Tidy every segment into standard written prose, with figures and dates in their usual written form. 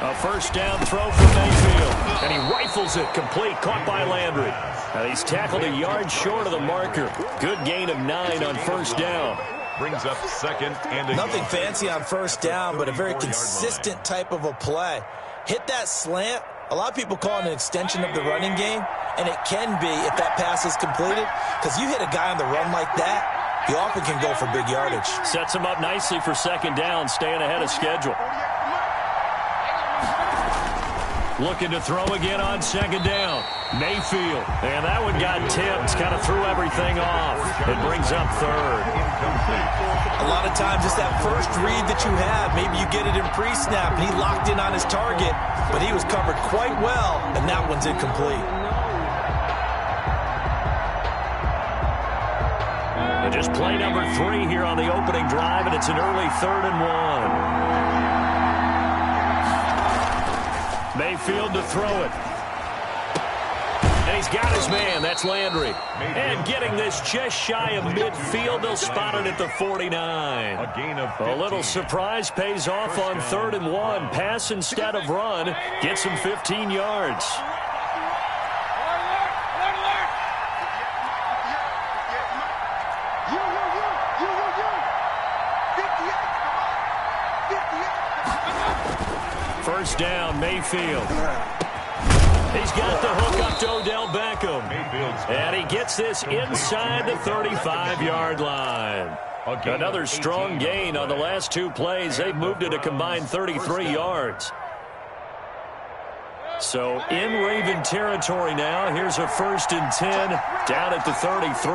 A first down throw for Mayfield. And he rifles it complete, caught by Landry. Now he's tackled a yard short of the marker. Good gain of 9 on first down. Brings up second and nothing fancy on first down, but a very consistent type of a play. Hit that slant. A lot of people call it an extension of the running game, and it can be if that pass is completed, because you hit a guy on the run like that, he often can go for big yardage. Sets him up nicely for second down, staying ahead of schedule. Looking to throw again on second down. Mayfield. And that one got tipped. Kind of threw everything off. It brings up third. A lot of times it's that first read that you have. Maybe you get it in pre-snap, and he locked in on his target, but he was covered quite well, and that one's incomplete. And just play number 3 here on the opening drive, and it's an early 3rd and 1. Mayfield to throw it. And he's got his man. That's Landry. And getting this just shy of midfield. They'll spot it at the 49. A little surprise pays off on 3rd and 1. Pass instead of run. Gets him 15 yards. First down, Mayfield. He's got the hook up to Odell Beckham. And he gets this inside the 35-yard line. Another strong gain on the last 2 plays. They've moved it a combined 33 yards. So in Raven territory now. Here's a 1st and 10 down at the 33.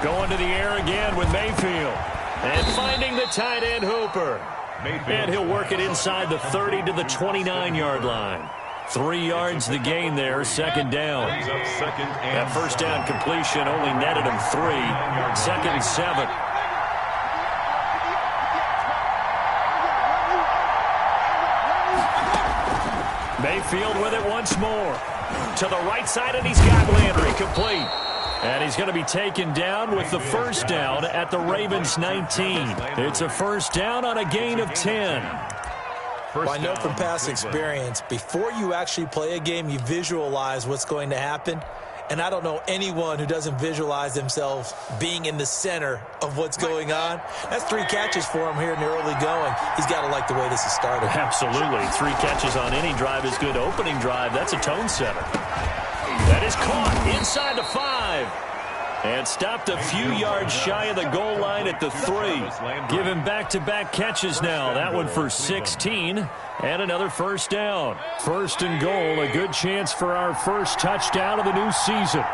Going to the air again with Mayfield. And finding the tight end Hooper. And he'll work it inside the 30 to the 29-yard line. 3 yards the gain there, second down. That first down completion only netted him 3. 2nd and 7. Mayfield with it once more. To the right side, and he's got Landry complete. And he's going to be taken down with the first down at the Ravens 19. It's a first down on a gain of 10. Well, I know from past experience, before you actually play a game, you visualize what's going to happen. And I don't know anyone who doesn't visualize themselves being in the center of what's going on. That's 3 catches for him here in the early going. He's got to like the way this has started. Absolutely. 3 catches on any drive is good. Opening drive, that's a tone setter. That is caught inside the 5. And stopped a few yards shy of the goal line at the 3. Give him back-to-back catches now. That one for 16. And another first down. 1st and goal. A good chance for our first touchdown of the new season.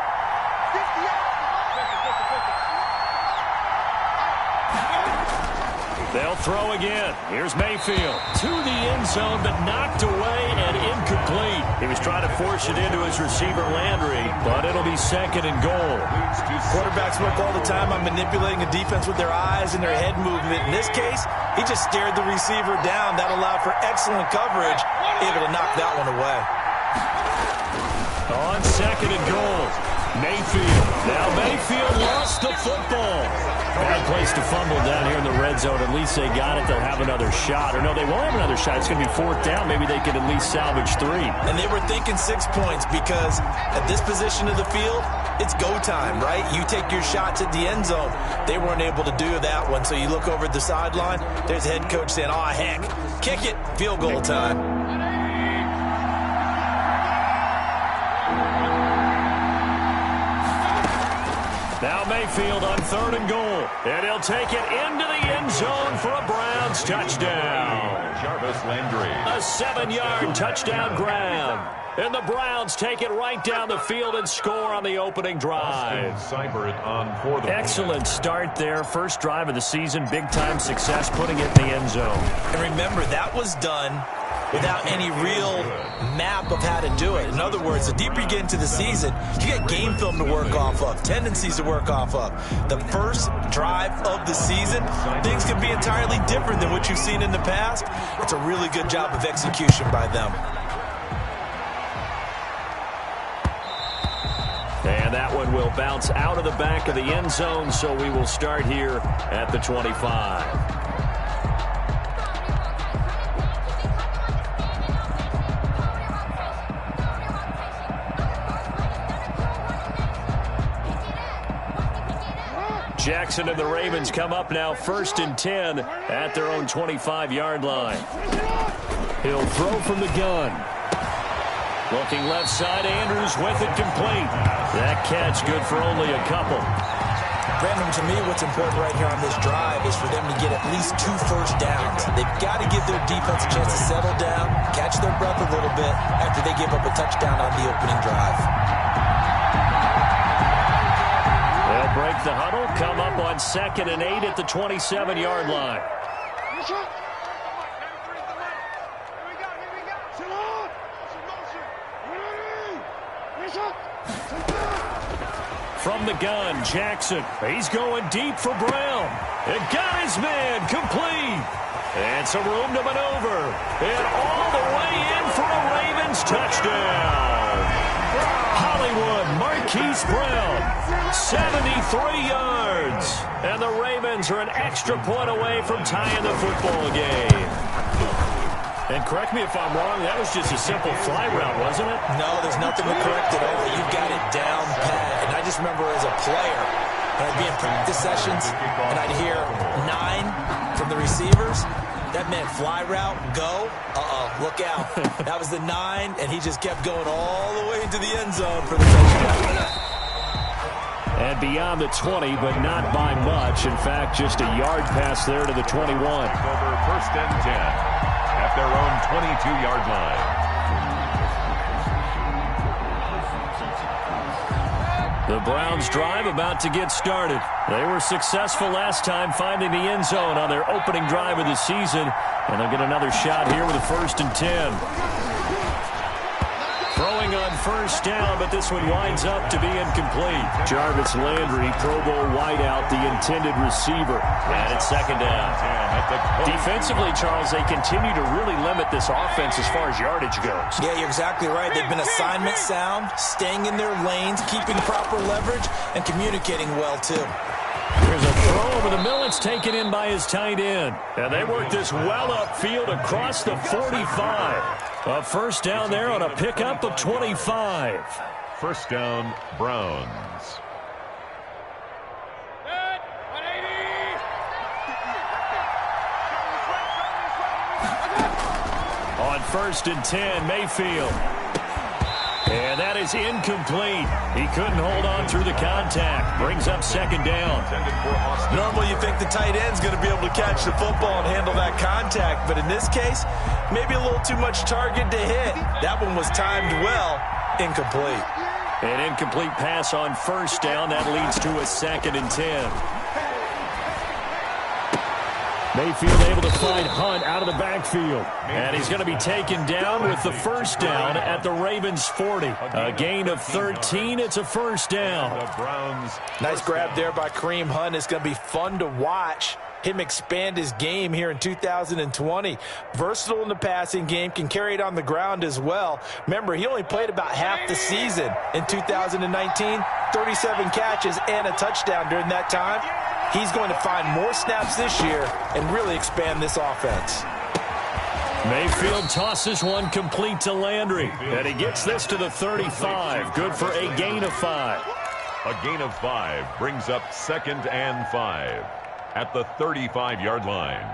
They'll throw again. Here's Mayfield to the end zone, but knocked away and incomplete. He was trying to force it into his receiver, Landry, but it'll be 2nd and goal. Quarterbacks work all the time on manipulating a defense with their eyes and their head movement. In this case, he just stared the receiver down. That allowed for excellent coverage, able to knock that one away. On 2nd and goal, Mayfield. Now Mayfield lost the football. Bad place to fumble down here in the red zone. At least they got it. They'll have another shot. Or no, they won't have another shot. It's going to be 4th down. Maybe they could at least salvage 3. And they were thinking 6 points because at this position of the field, it's go time, right? You take your shots at the end zone. They weren't able to do that one. So you look over at the sideline. There's the head coach saying, "Oh, heck, kick it. Field goal time." Now Mayfield on 3rd and goal. And he'll take it into the end zone for a Browns touchdown. Jarvis Landry. A 7-yard touchdown grab. And the Browns take it right down the field and score on the opening drive. Excellent start there. First drive of the season. Big-time success putting it in the end zone. And remember, that was done without any real map of how to do it. In other words, the deeper you get into the season, you get game film to work off of, tendencies to work off of. The first drive of the season, things can be entirely different than what you've seen in the past. It's a really good job of execution by them. And that one will bounce out of the back of the end zone, so we will start here at the 25. Jackson and the Ravens come up now 1st and 10 at their own 25-yard line. He'll throw from the gun. Looking left side, Andrews with it complete. That catch good for only a couple. Brandon, to me, what's important right here on this drive is for them to get at least 2 first downs. They've got to give their defense a chance to settle down, catch their breath a little bit after they give up a touchdown on the opening drive. They'll break the huddle, come up on 2nd and 8 at the 27-yard line. From the gun, Jackson. He's going deep for Brown. And got his man complete. And some room to maneuver. And all the way in for a Ravens touchdown. Hollywood Marquise Brown, 73 yards. And the Ravens are an extra point away from tying the football game. And correct me if I'm wrong, that was just a simple fly route, wasn't it? No, there's nothing to correct at all. You've got it down pat. And I just remember as a player, when I'd be in practice sessions, and I'd hear 9 from the receivers, that meant fly route, go, look out. That was the 9, and he just kept going all the way into the end zone for the touchdown. And beyond the 20, but not by much. In fact, just a yard pass there to the 21. Over 1st and 10. At their own 22-yard line. The Browns drive about to get started. They were successful last time finding the end zone on their opening drive of the season. And they'll get another shot here with a 1st and 10. Throwing on 1st down, but this one winds up to be incomplete. Jarvis Landry, Pro Bowl wideout, the intended receiver. And it's 2nd down. Defensively, Charles, they continue to really limit this offense as far as yardage goes. Yeah, you're exactly right. They've been assignment sound, staying in their lanes, keeping proper leverage, and communicating well, too. Here's a throw over the middle. It's taken in by his tight end. And they work this well upfield across the 45. A 1st down there on a pickup of 25. 1st down, Browns. On 1st and 10, Mayfield. And that is incomplete. He couldn't hold on through the contact. Brings up 2nd down. Normally you think the tight end's going to be able to catch the football and handle that contact, but in this case, maybe a little too much target to hit. That one was timed well. Incomplete. An incomplete pass on 1st down. That leads to a 2nd and 10. Mayfield able to find Hunt out of the backfield. And he's going to be taken down with the 1st down at the Ravens 40. A gain of 13. It's a 1st down. The Browns. Nice grab there by Kareem Hunt. It's going to be fun to watch him expand his game here in 2020. Versatile in the passing game, can carry it on the ground as well. Remember, he only played about half the season in 2019. 37 catches and a touchdown during that time. He's going to find more snaps this year and really expand this offense. Mayfield tosses one complete to Landry. And he gets this to the 35. Good for a gain of 5. A gain of 5 brings up 2nd and 5 at the 35-yard line.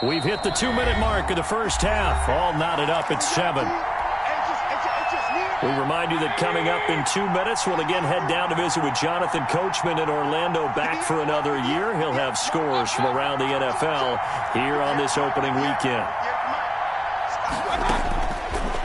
We've hit the 2-minute mark of the 1st half. All knotted up at 7. We remind you that coming up in 2 minutes, we'll again head down to visit with Jonathan Coachman in Orlando, back for another year. He'll have scores from around the NFL here on this opening weekend.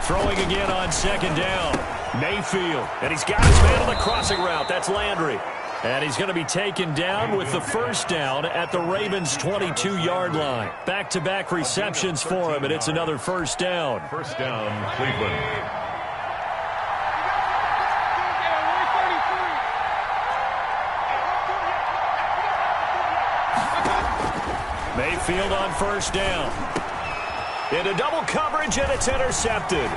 Throwing again on 2nd down. Mayfield, and he's got his man on the crossing route. That's Landry. And he's going to be taken down with the first down at the Ravens' 22-yard line. Back-to-back receptions for him, and it's another first down. First down, Cleveland. Mayfield on first down. Into double coverage, and it's intercepted.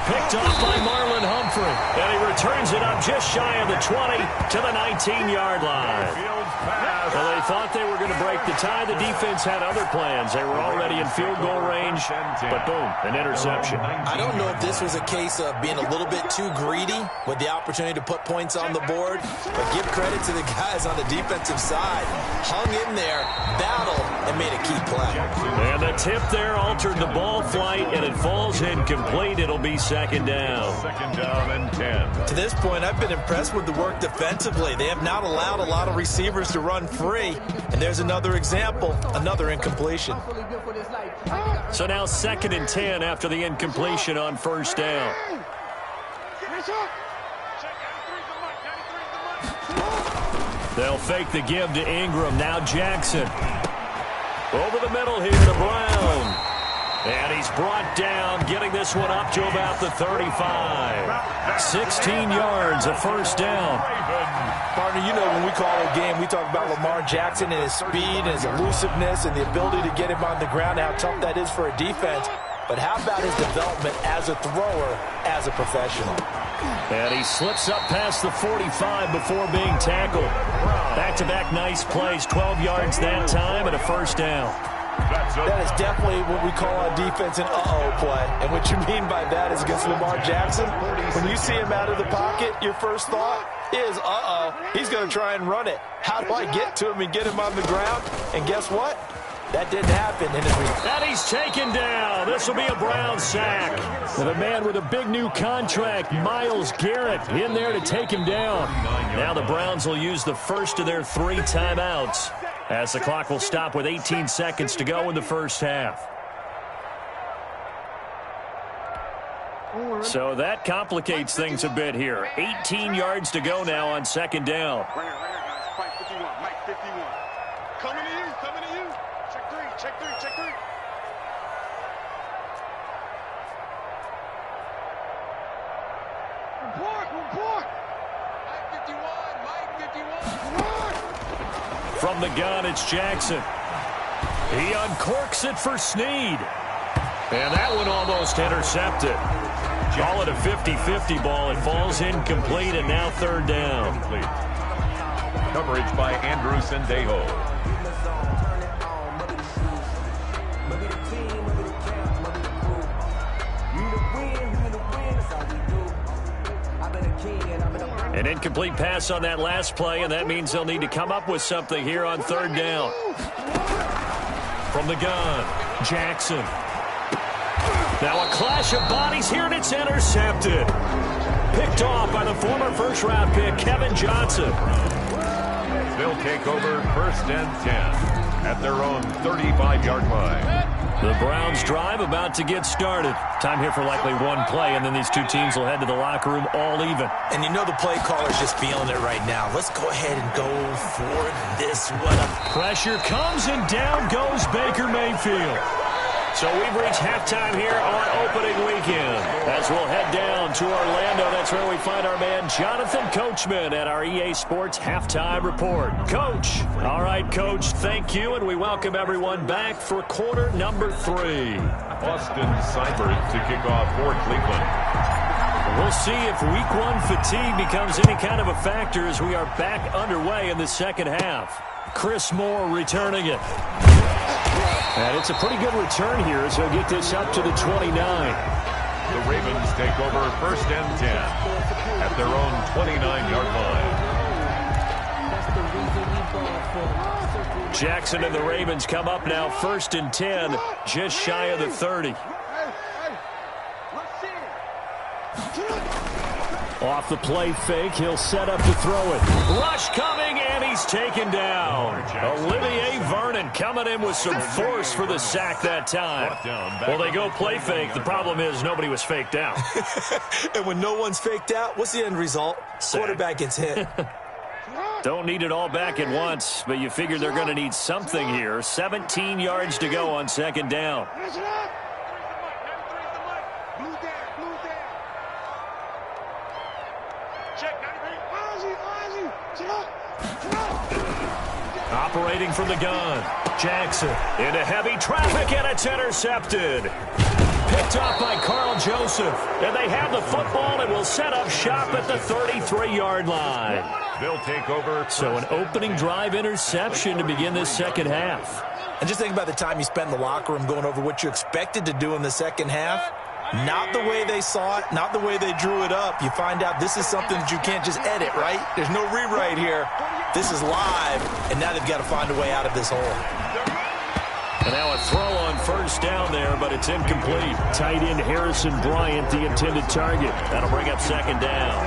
Picked off by Marlon Humphrey. And he returns it up just shy of the 20 to the 19-yard line. Well, they thought they were going to break the tie. The defense had other plans. They were already in field goal range, but boom, an interception. I don't know if this was a case of being a little bit too greedy with the opportunity to put points on the board, but give credit to the guys on the defensive side. Hung in there, battled, and made a key play. And the tip there altered the ball flight, and it falls incomplete. It'll be second down. Second down and 10. To this point, I've been impressed with the work defensively. They have not allowed a lot of receivers to run free. And there's another example, another incompletion. So now second and 10 after the incompletion on first down. They'll fake the give to Ingram. Now Jackson. Over the middle here to Brown. And he's brought down, getting this one up to about the 35. 16 yards, a first down. Partner, you know when we call a game, we talk about Lamar Jackson and his speed and his elusiveness and the ability to get him on the ground, how tough that is for a defense. But how about his development as a thrower, as a professional? And he slips up past the 45 before being tackled. Back-to-back nice plays, 12 yards that time and a first down. That is definitely what we call on defense an uh-oh play. And what you mean by that is against Lamar Jackson, when you see him out of the pocket, your first thought is, uh-oh, he's going to try and run it. How do I get to him and get him on the ground? And guess what? That didn't happen. And he's taken down. This will be a Brown sack. And a man with a big new contract, Myles Garrett, in there to take him down. Now the Browns will use the first of their 3 timeouts, as the clock will stop with 18 seconds to go in the first half. So that complicates things a bit here. 18 yards to go now on second down. Mike 51. Coming to you, coming to you. Check 3, check 3, check 3. Report. Mike 51, Mike 51. From the gun, it's Jackson. He uncorks it for Snead. And that one almost intercepted. Call it a 50-50 ball. It falls incomplete, and now third down. Coverage by Andrew Sendejo. An incomplete pass on that last play, and that means they'll need to come up with something here on third down. From the gun, Jackson. Now a clash of bodies here, and it's intercepted. Picked off by the former first-round pick, Kevin Johnson. They'll take over first and 10 at their own 35-yard line. The Browns drive about to get started. Time here for likely one play, and then these two teams will head to the locker room all even. And you know the play caller's just feeling it right now. Let's go ahead and go for this one. Pressure comes, and down goes Baker Mayfield. So we've reached halftime here on opening weekend. As we'll head down to Orlando, that's where we find our man Jonathan Coachman at our EA Sports Halftime Report. Coach. All right, Coach, thank you, and we welcome everyone back for quarter number 3. Austin Seibert to kick off for Cleveland. We'll see if week 1 fatigue becomes any kind of a factor as we are back underway in the second half. Chris Moore returning it. And it's a pretty good return here as he'll get this up to the 29. The Ravens take over first and 10 at their own 29-yard line. Jackson and the Ravens come up now first and 10, just shy of the 30. Off the play fake, he'll set up to throw it. Rush coming, and he's taken down. Olivier Vernon coming in with some force for the sack that time. Well, they go play fake. The problem is nobody was faked out. And when no one's faked out, what's the end result? Sack. Quarterback gets hit. Don't need it all back at once, but you figure they're going to need something here. 17 yards to go on second down. Operating from the gun, Jackson into heavy traffic, and it's intercepted. Picked off by Carl Joseph, and they have the football and will set up shop at the 33-yard line. They'll take over. So an opening drive interception to begin this second half. And just think about the time you spent in the locker room going over what you expected to do in the second half. Not the way they saw it, not the way they drew it up. You find out this is something that you can't just edit, right? There's no rewrite here. This is live, and now they've got to find a way out of this hole. And now a throw on first down there, but it's incomplete. Tight end Harrison Bryant, the intended target. That'll bring up second down.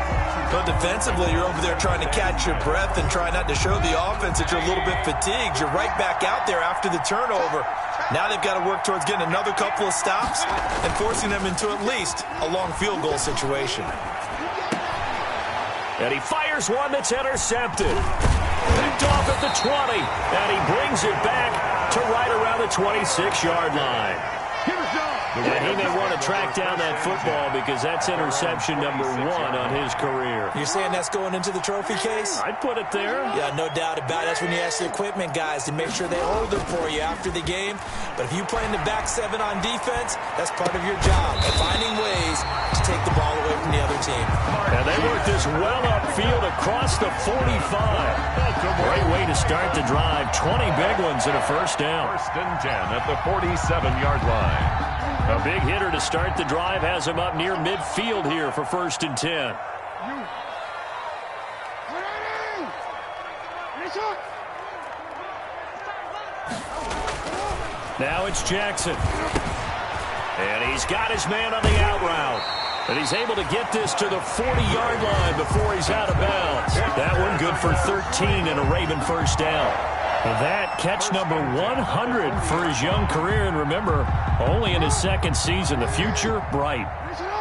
But defensively, you're over there trying to catch your breath and try not to show the offense that you're a little bit fatigued. You're right back out there after the turnover. Now they've got to work towards getting another couple of stops and forcing them into at least a long field goal situation. And he fires one that's intercepted. Picked off at the 20, and he brings it back to right around the 26-yard line. And he may want to track down that football because that's interception number 1 on his career. You're saying that's going into the trophy case? I'd put it there. Yeah, no doubt about it. That's when you ask the equipment guys to make sure they hold it for you after the game. But if you play in the back 7 on defense, that's part of your job, finding ways to take the ball away from the other team. And they work this well upfield across the 45. Great way to start the drive. 20 big ones and a first down. First and 10 at the 47-yard line. A big hitter to start the drive has him up near midfield here for first and 10. Now it's Jackson. And he's got his man on the out route. And he's able to get this to the 40-yard line before he's out of bounds. That one good for 13 and a Raven first down. That catch number 100 for his young career. And remember, only in his second season. The future, bright.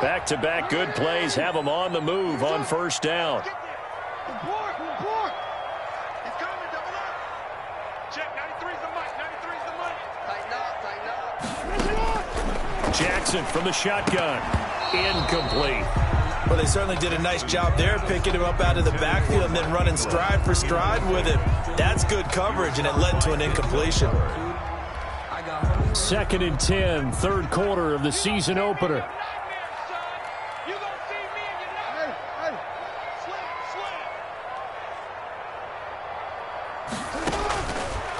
Back-to-back good plays have him on the move on first down. Jackson from the shotgun. Incomplete. Well, they certainly did a nice job there, picking him up out of the backfield and then running stride for stride with him. That's good coverage, and it led to an incompletion. Second and 10, third quarter of the season opener.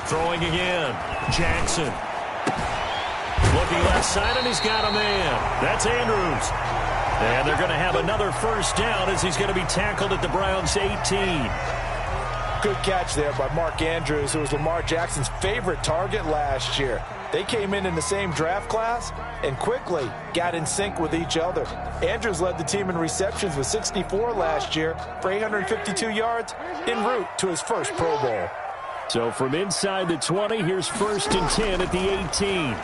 Throwing again. Jackson. Looking left side, and he's got a man. That's Andrews. And they're going to have another first down as he's going to be tackled at the Browns' 18. Good catch there by Mark Andrews, who was Lamar Jackson's favorite target last year. They came in the same draft class and quickly got in sync with each other. Andrews led the team in receptions with 64 last year for 852 yards en route to his first Pro Bowl. So from inside the 20, here's first and 10 at the 18.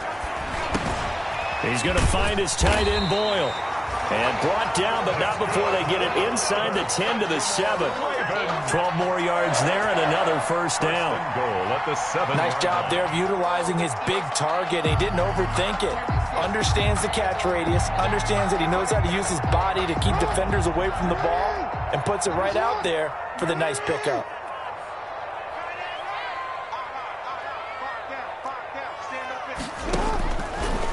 He's going to find his tight end Boyle. And brought down, but not before they get it inside the 10 to the 7. 12 more yards there and another first down. Goal at the 7. Nice job there of utilizing his big target. He didn't overthink it. Understands the catch radius. Understands that he knows how to use his body to keep defenders away from the ball. And puts it right out there for the nice pickup.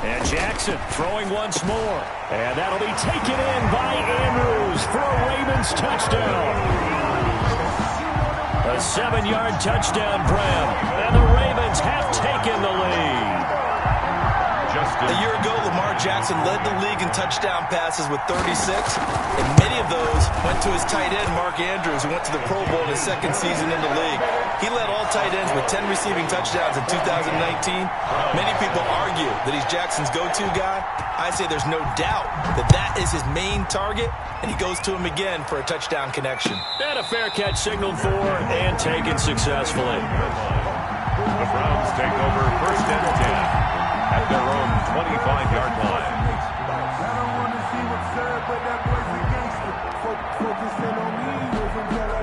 And Jackson throwing once more. And that'll be taken in by Andrews for a Ravens touchdown. A 7-yard touchdown grab. And the Ravens have taken the lead. A year ago, Lamar Jackson led the league in touchdown passes with 36. And many of those went to his tight end, Mark Andrews, who went to the Pro Bowl in his second season in the league. He led all tight ends with 10 receiving touchdowns in 2019. Many people argue that he's Jackson's go-to guy. I say there's no doubt that that is his main target, and he goes to him again for a touchdown connection. And a fair catch signaled for and taken successfully. The Browns take over first and 10 at their own 25-yard line. I don't want to see what's said, but that boy's a gangster. Focusing on me, wasn't that I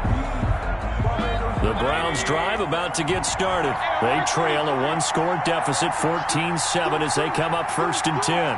The Browns drive about to get started. They trail a one-score deficit, 14-7, as they come up 1st and 10.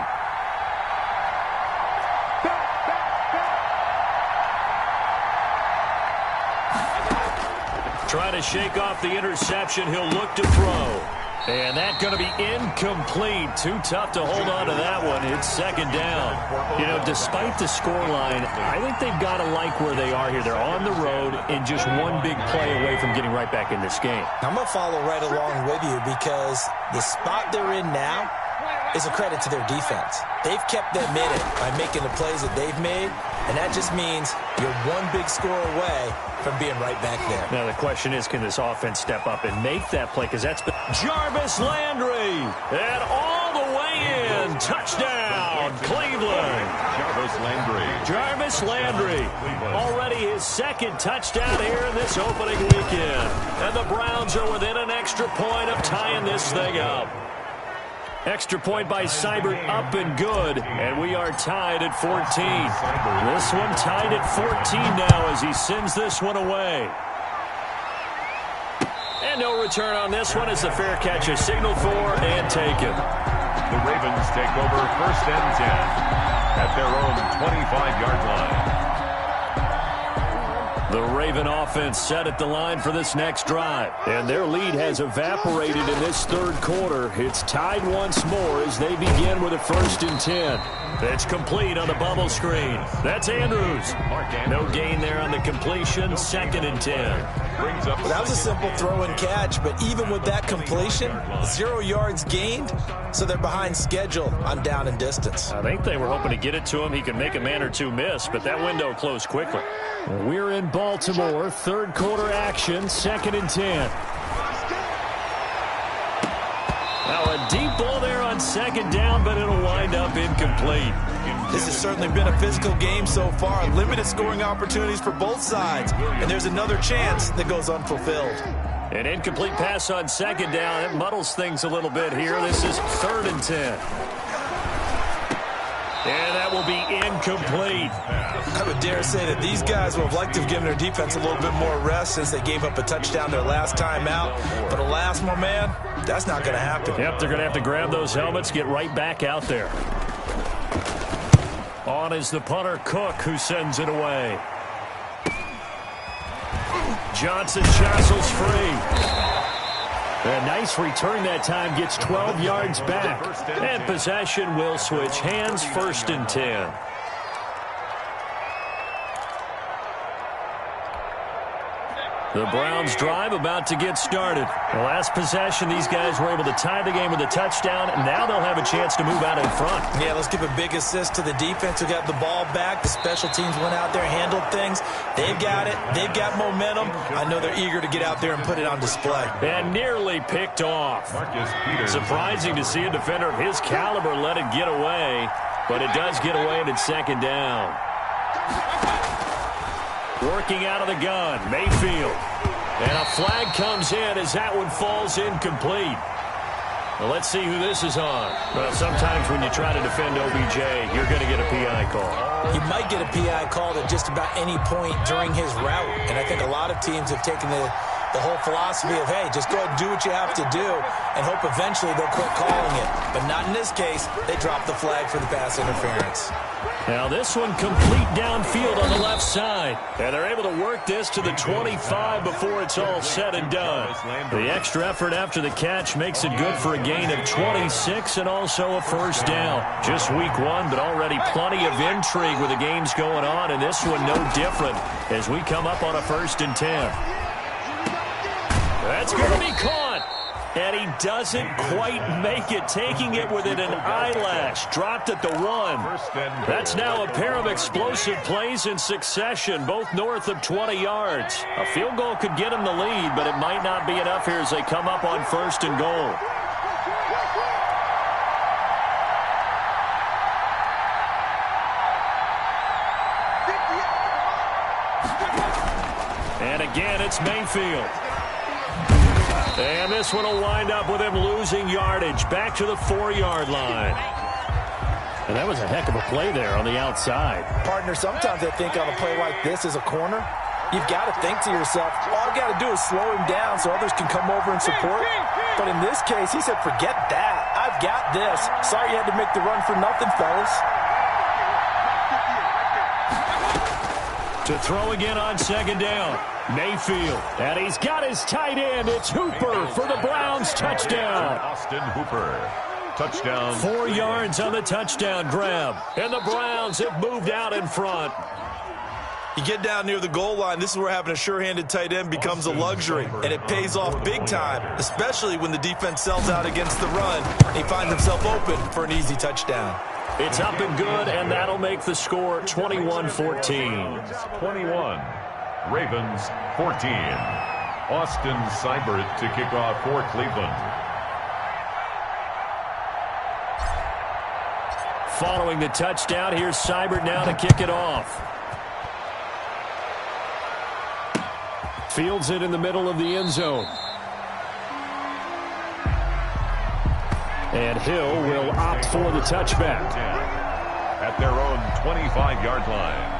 Trying to shake off the interception. He'll look to throw. And that's going to be incomplete. Too tough to hold on to that one. It's 2nd down. You know, despite the scoreline, I think they've got to like where they are here. They're on the road and just one big play away from getting right back in this game. I'm going to follow right along with you because the spot they're in now is a credit to their defense. They've kept them in it by making the plays that they've made, and that just means you're one big score away from being right back there. Now the question is, can this offense step up and make that play? Because that's been Jarvis Landry, and all the way in, touchdown, Cleveland. Jarvis Landry, already his 2nd touchdown here in this opening weekend. And the Browns are within an extra point of tying this thing up. Extra point by Seibert, up and good, and we are tied at 14. This one tied at 14 now as he sends this one away. And no return on this one as the fair catch is signaled for and taken. The Ravens take over 1st and 10 at their own 25-yard line. The Raven offense set at the line for this next drive. And their lead has evaporated in this 3rd quarter. It's tied once more as they begin with a 1st and 10. It's complete on the bubble screen. That's Andrews. No gain there on the completion. 2nd and 10. Well, that was a simple throw and catch, but even with that completion, 0 yards gained, so they're behind schedule on down and distance. I think they were hoping to get it to him. He can make a man or two miss, but that window closed quickly. We're in Baltimore, 3rd quarter action, 2nd and 10. Now a deep ball there on 2nd down, but it'll wind up incomplete. This has certainly been a physical game so far. Limited scoring opportunities for both sides, and there's another chance that goes unfulfilled. An incomplete pass on 2nd down. It muddles things a little bit here. This is 3rd and 10. And that will be incomplete. I would dare say that these guys would have liked to have given their defense a little bit more rest since they gave up a touchdown their last time out. But alas, my man, that's not going to happen. Yep, they're going to have to grab those helmets, get right back out there. On is the punter, Cook, who sends it away. Johnson jostles free. A nice return that time, gets 12 yards back. And possession will switch hands, 1st and 10. The Browns drive about to get started. The last possession, these guys were able to tie the game with a touchdown, and now they'll have a chance to move out in front. Yeah, let's give a big assist to the defense who got the ball back. The special teams went out there, handled things. They've got it. They've got momentum. I know they're eager to get out there and put it on display. And nearly picked off. Surprising to see a defender of his caliber let it get away, but it does get away and it's 2nd down. Working out of the gun, Mayfield. And a flag comes in as that one falls incomplete. Well, let's see who this is on. Well, sometimes when you try to defend OBJ, you're going to get a PI call. You might get a PI call at just about any point during his route. And I think a lot of teams have taken the whole philosophy of, hey, just go ahead and do what you have to do and hope eventually they'll quit calling it. But not in this case. They dropped the flag for the pass interference. Now this one complete downfield on the left side. And they're able to work this to the 25 before it's all said and done. The extra effort after the catch makes it good for a gain of 26 and also a 1st down. Just week 1, but already plenty of intrigue with the games going on, and this one no different as we come up on a 1st and 10. That's going to be caught. And he doesn't quite make it, taking it within an eyelash. Dropped at the 1. That's now a pair of explosive plays in succession, both north of 20 yards. A field goal could get him the lead, but it might not be enough here as they come up on 1st and goal. And again, it's Mayfield. And this one will wind up with him losing yardage back to the 4-yard line. And that was a heck of a play there on the outside. Partner, sometimes I think on a play like this as a corner, You've got to think to yourself, all you got to do is slow him down so others can come over and support. But in this case, he said, forget that. I've got this. Sorry you had to make the run for nothing, fellas. To throw again on second down. Mayfield. And he's got his tight end. It's Hooper for the Browns. Touchdown. Austin Hooper. Touchdown. 4 yards on the touchdown grab. And the Browns have moved out in front. You get down near the goal line, this is where having a sure-handed tight end becomes a luxury, and it pays off big time, especially when the defense sells out against the run, and he finds himself open for an easy touchdown. It's up and good, and that'll make the score 21-14. 21. Ravens 14. Austin Seibert to kick off for Cleveland. Following the touchdown, here's Seibert now to kick it off. Fields it in the middle of the end zone. And Hill will opt for the touchback. At their own 25-yard line.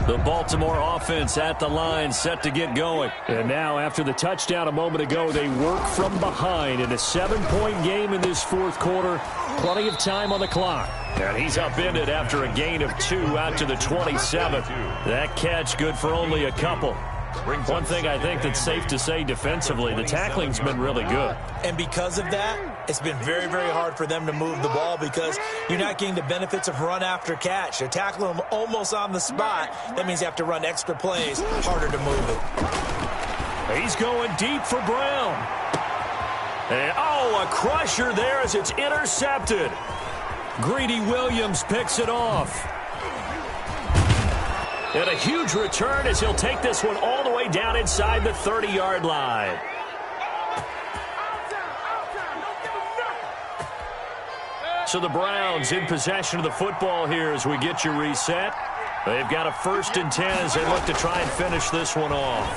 The Baltimore offense at the line, set to get going. And now, after the touchdown a moment ago, they work from behind in a 7-point game in this fourth quarter. Plenty of time on the clock. And he's upended after a gain of 2 out to the 27. That catch good for only a couple. One thing I think that's safe to say defensively, the tackling's been really good. And because of that, it's been very, very hard for them to move the ball because you're not getting the benefits of run after catch. They're tackling them almost on the spot. That means you have to run extra plays, harder to move it. He's going deep for Brown. And, a crusher there as it's intercepted. Greedy Williams picks it off. And a huge return as he'll take this one all the way down inside the 30-yard line. So the Browns in possession of the football here as we get you reset. They've got a 1st and 10 as they look to try and finish this one off.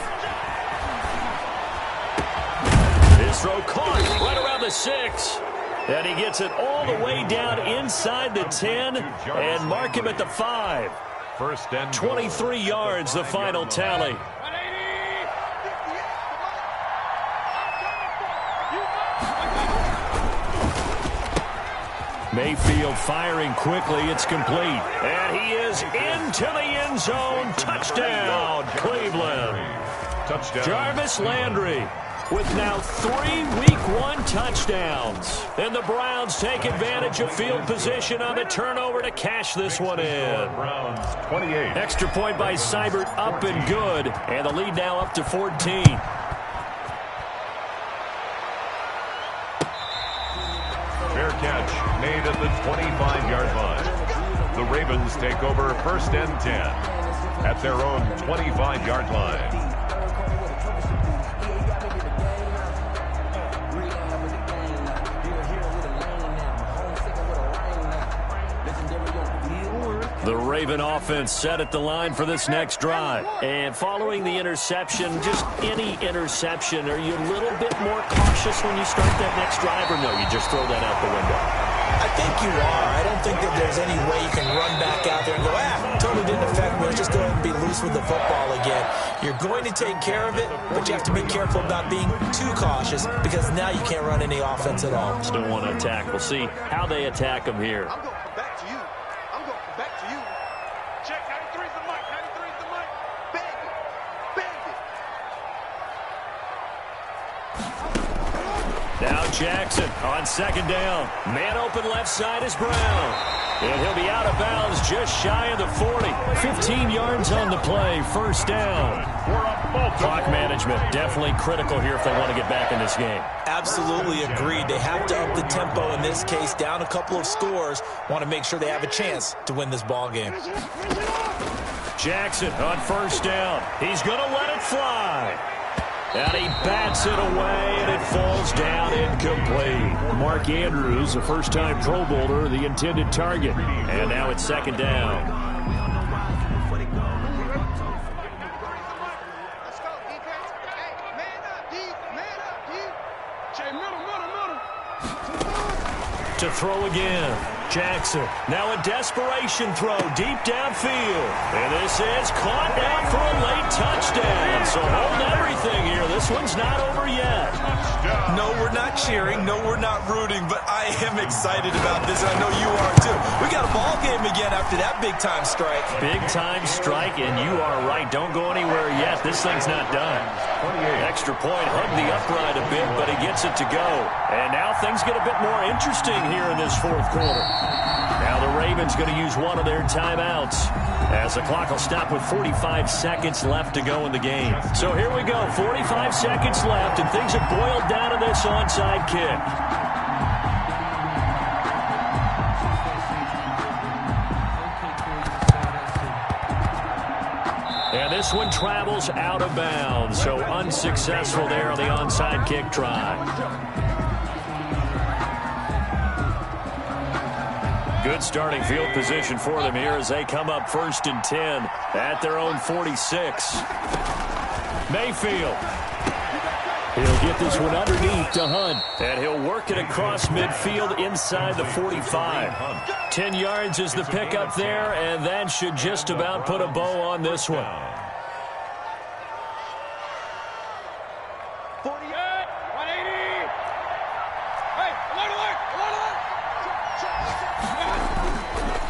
His throw caught right around the 6. And he gets it all the way down inside the 10 and mark him at the 5. 1st and 23 yards, the final tally. Mayfield firing quickly. It's complete. And he is into the end zone. Touchdown, Cleveland. Touchdown. Jarvis Landry with now 3 Week 1 touchdowns. And the Browns take advantage of field position on the turnover to cash this one in. Browns 28. Extra point by Seibert, up and good. And the lead now up to 14. Fair catch made at the 25-yard line. The Ravens take over 1st and 10 at their own 25-yard line. The Raven offense set at the line for this next drive. And following the interception, just any interception, are you a little bit more cautious when you start that next drive, or no, you just throw that out the window? I think you are. I don't think that there's any way you can run back out there and go, totally didn't affect me. Let's just go ahead and be loose with the football again. You're going to take care of it, but you have to be careful about being too cautious because now you can't run any offense at all. Still want to attack. We'll see how they attack them here. I'm going to come back to you. I'm going to come back to you. Check 93's the mic. 93's the mic. Bang it. Bang it. Now Jackson on second down. Man open left side is Brown. And he'll be out of bounds just shy of the 40. 15 yards on the play. 1st down. Clock management definitely critical here if they want to get back in this game. Absolutely agreed. They have to up the tempo in this case. Down a couple of scores. Want to make sure they have a chance to win this ball game. Jackson on 1st down. He's going to let it fly. And he bats it away, and it falls down incomplete. Mark Andrews, a first-time Pro Bowler, the intended target. And now it's 2nd down. Let's go, defense. Hey, man up, D. Man up, D. Jay, middle. To throw again. Jackson, now a desperation throw deep downfield. And this is caught down for a late touchdown. So hold everything here. This one's not over yet. No, we're not cheering. No, we're not rooting. But I am excited about this, and I know you are too. We got a ball game again after that big-time strike. Big-time strike, and you are right. Don't go anywhere yet. This thing's not done. Extra point, hugged the upright a bit, but he gets it to go. And now things get a bit more interesting here in this fourth quarter. Now the Ravens going to use one of their timeouts as the clock will stop with 45 seconds left to go in the game. So here we go, 45 seconds left, and things have boiled down to this onside kick. And this one travels out of bounds, so unsuccessful there on the onside kick try. Good starting field position for them here as they come up 1st and 10 at their own 46. Mayfield. He'll get this one underneath to Hunt, and he'll work it across midfield inside the 45. 10 yards is the pickup there, and that should just about put a bow on this one. 48, 180. Hey, alert.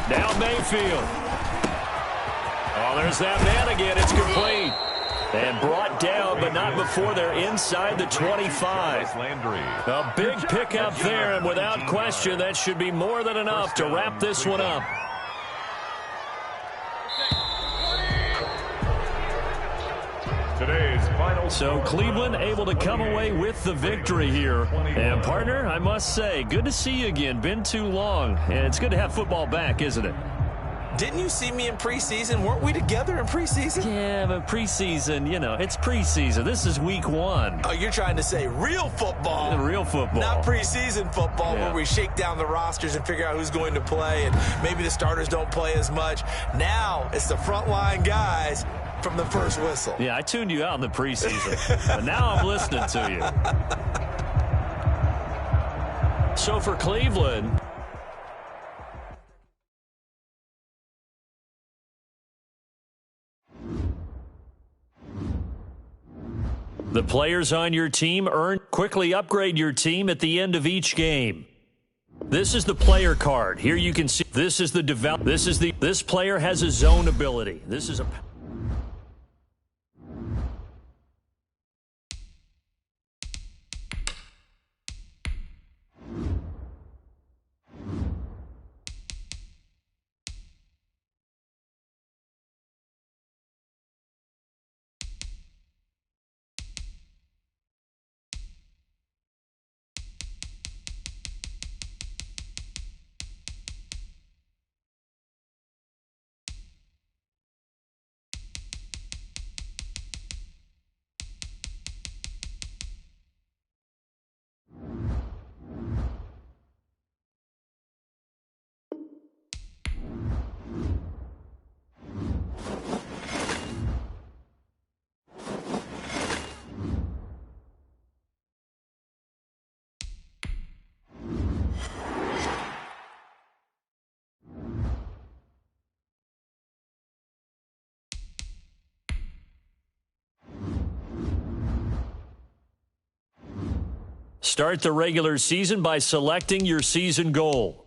Now Mayfield. Oh, there's that man again. It's complete. And brought down, but not before they're inside the 25. A big pickup there, and without question, that should be more than enough to wrap this one up. Today's final. So Cleveland able to come away with the victory here. And partner, I must say, good to see you again. Been too long. And it's good to have football back, isn't it? Didn't you see me in preseason? Weren't we together in preseason? Yeah, but preseason, you know, it's preseason. This is week 1. Oh, you're trying to say real football. Real football. Not preseason football Yeah. where we shake down the rosters and figure out who's going to play, and maybe the starters don't play as much. Now it's the frontline guys from the first whistle. Yeah, I tuned you out in the preseason. But now I'm listening to you. So for Cleveland, the players on your team quickly upgrade your team at the end of each game. This is the player card. Here you can see this is the this player has a zone ability. This is a Start the regular season by selecting your season goal.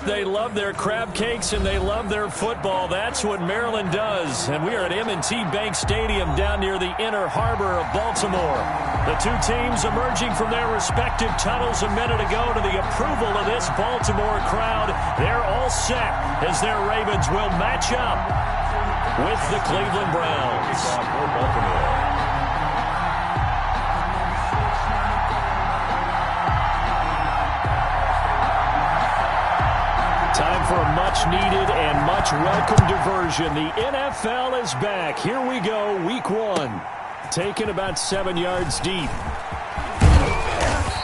They love their crab cakes and they love their football. That's what Maryland does. And we are at M&T Bank Stadium down near the Inner Harbor of Baltimore. The two teams emerging from their respective tunnels a minute ago to the approval of this Baltimore crowd. They're all set as their Ravens will match up with the Cleveland Browns. Time for a much-needed and much-welcome diversion. The NFL is back. Here we go, week 1. Taken about 7 yards deep.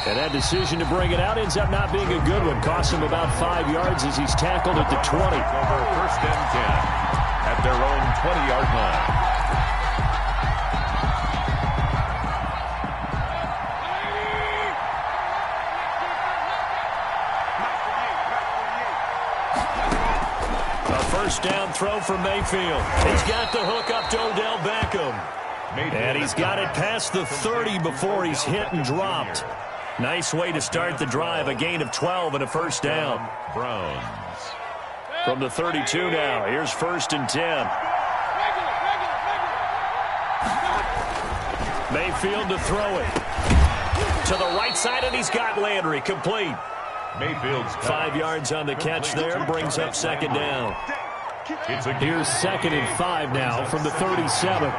And that decision to bring it out ends up not being a good one. Costs him about 5 yards as he's tackled at the 20. Over first and 10 at their own 20-yard line. First down throw for Mayfield. He's got the hook up to Odell Beckham. And he's got it past the 30 before he's hit and dropped. Nice way to start the drive. A gain of 12 and a first down. Browns. From the 32 now. Here's first and 10. Mayfield to throw it. To the right side, and he's got Landry. Complete. Mayfield's 5 yards on the catch there. Brings up second down. Here's second and 5 now from the 37.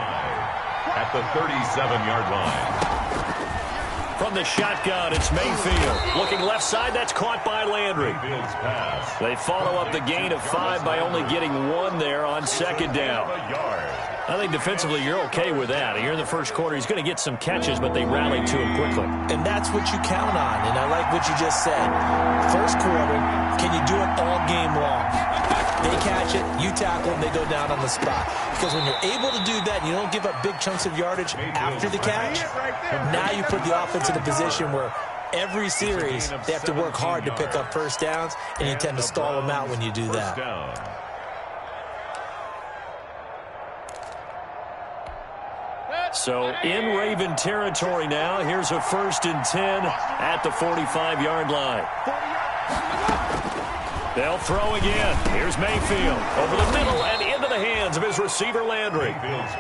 At the 37-yard line. From the shotgun, it's Mayfield. Looking left side, that's caught by Landry. Mayfield's pass. They follow up the gain of 5 by only getting 1 there on second down. I think defensively you're okay with that. Here in the first quarter, he's going to get some catches, but they rallied to him quickly. And that's what you count on, and I like what you just said. First quarter, can you do it all game long? They catch it, you tackle them, they go down on the spot. Because when you're able to do that, you don't give up big chunks of yardage after the catch, now you put the offense in a position where every series they have to work hard to pick up first downs, and you tend to stall them out when you do that. So in Raven territory now. Here's a first and 10 at the 45-yard line. They'll throw again. Here's Mayfield over the middle and into the hands of his receiver Landry.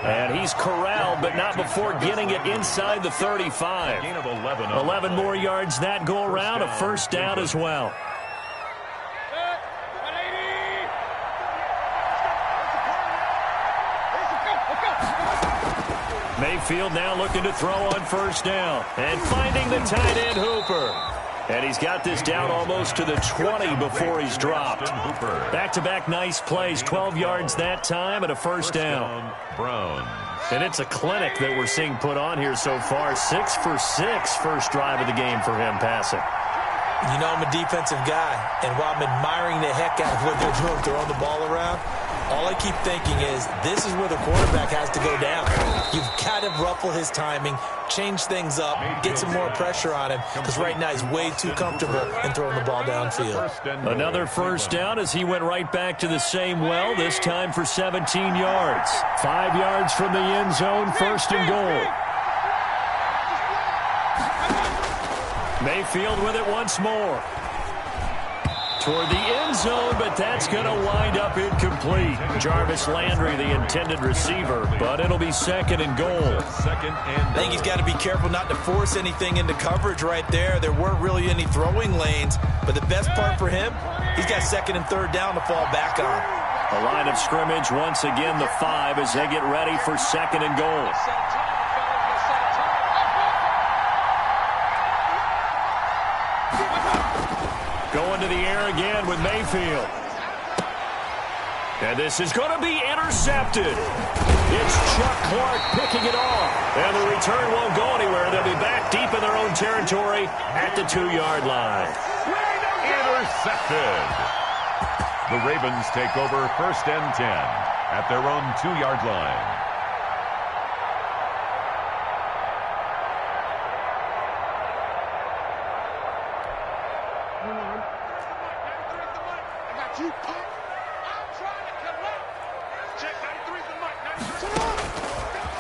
And he's corralled, but not before getting it inside the 35. 11 more yards that go around. A first down as well. Mayfield now looking to throw on first down. And finding the tight end Hooper. And he's got this down almost to the 20 before he's dropped. Back-to-back nice plays. 12 yards that time and a first down. Browns. And it's a clinic that we're seeing put on here so far. 6 for 6 first drive of the game for him passing. You know I'm a defensive guy, and while I'm admiring the heck out of what they're doing, throwing the ball around, all I keep thinking is this is where the quarterback has to go down. You've got to ruffle his timing, change things up, get some more pressure on him, because right now he's way too comfortable in throwing the ball downfield. Another first down as he went right back to the same well, this time for 17 yards. 5 yards from the end zone, first and goal. Mayfield with it once more. Toward the end zone, but that's going to wind up incomplete. Jarvis Landry, the intended receiver, but it'll be second and goal. I think he's got to be careful not to force anything into coverage right there. There weren't really any throwing lanes, but the best part for him, he's got second and third down to fall back on. A line of scrimmage, once again the 5 as they get ready for second and goal. Going to the air again with Mayfield. And this is going to be intercepted. It's Chuck Clark picking it off. And the return won't go anywhere. They'll be back deep in their own territory at the 2-yard line. Intercepted. The Ravens take over first and 10 at their own 2-yard line.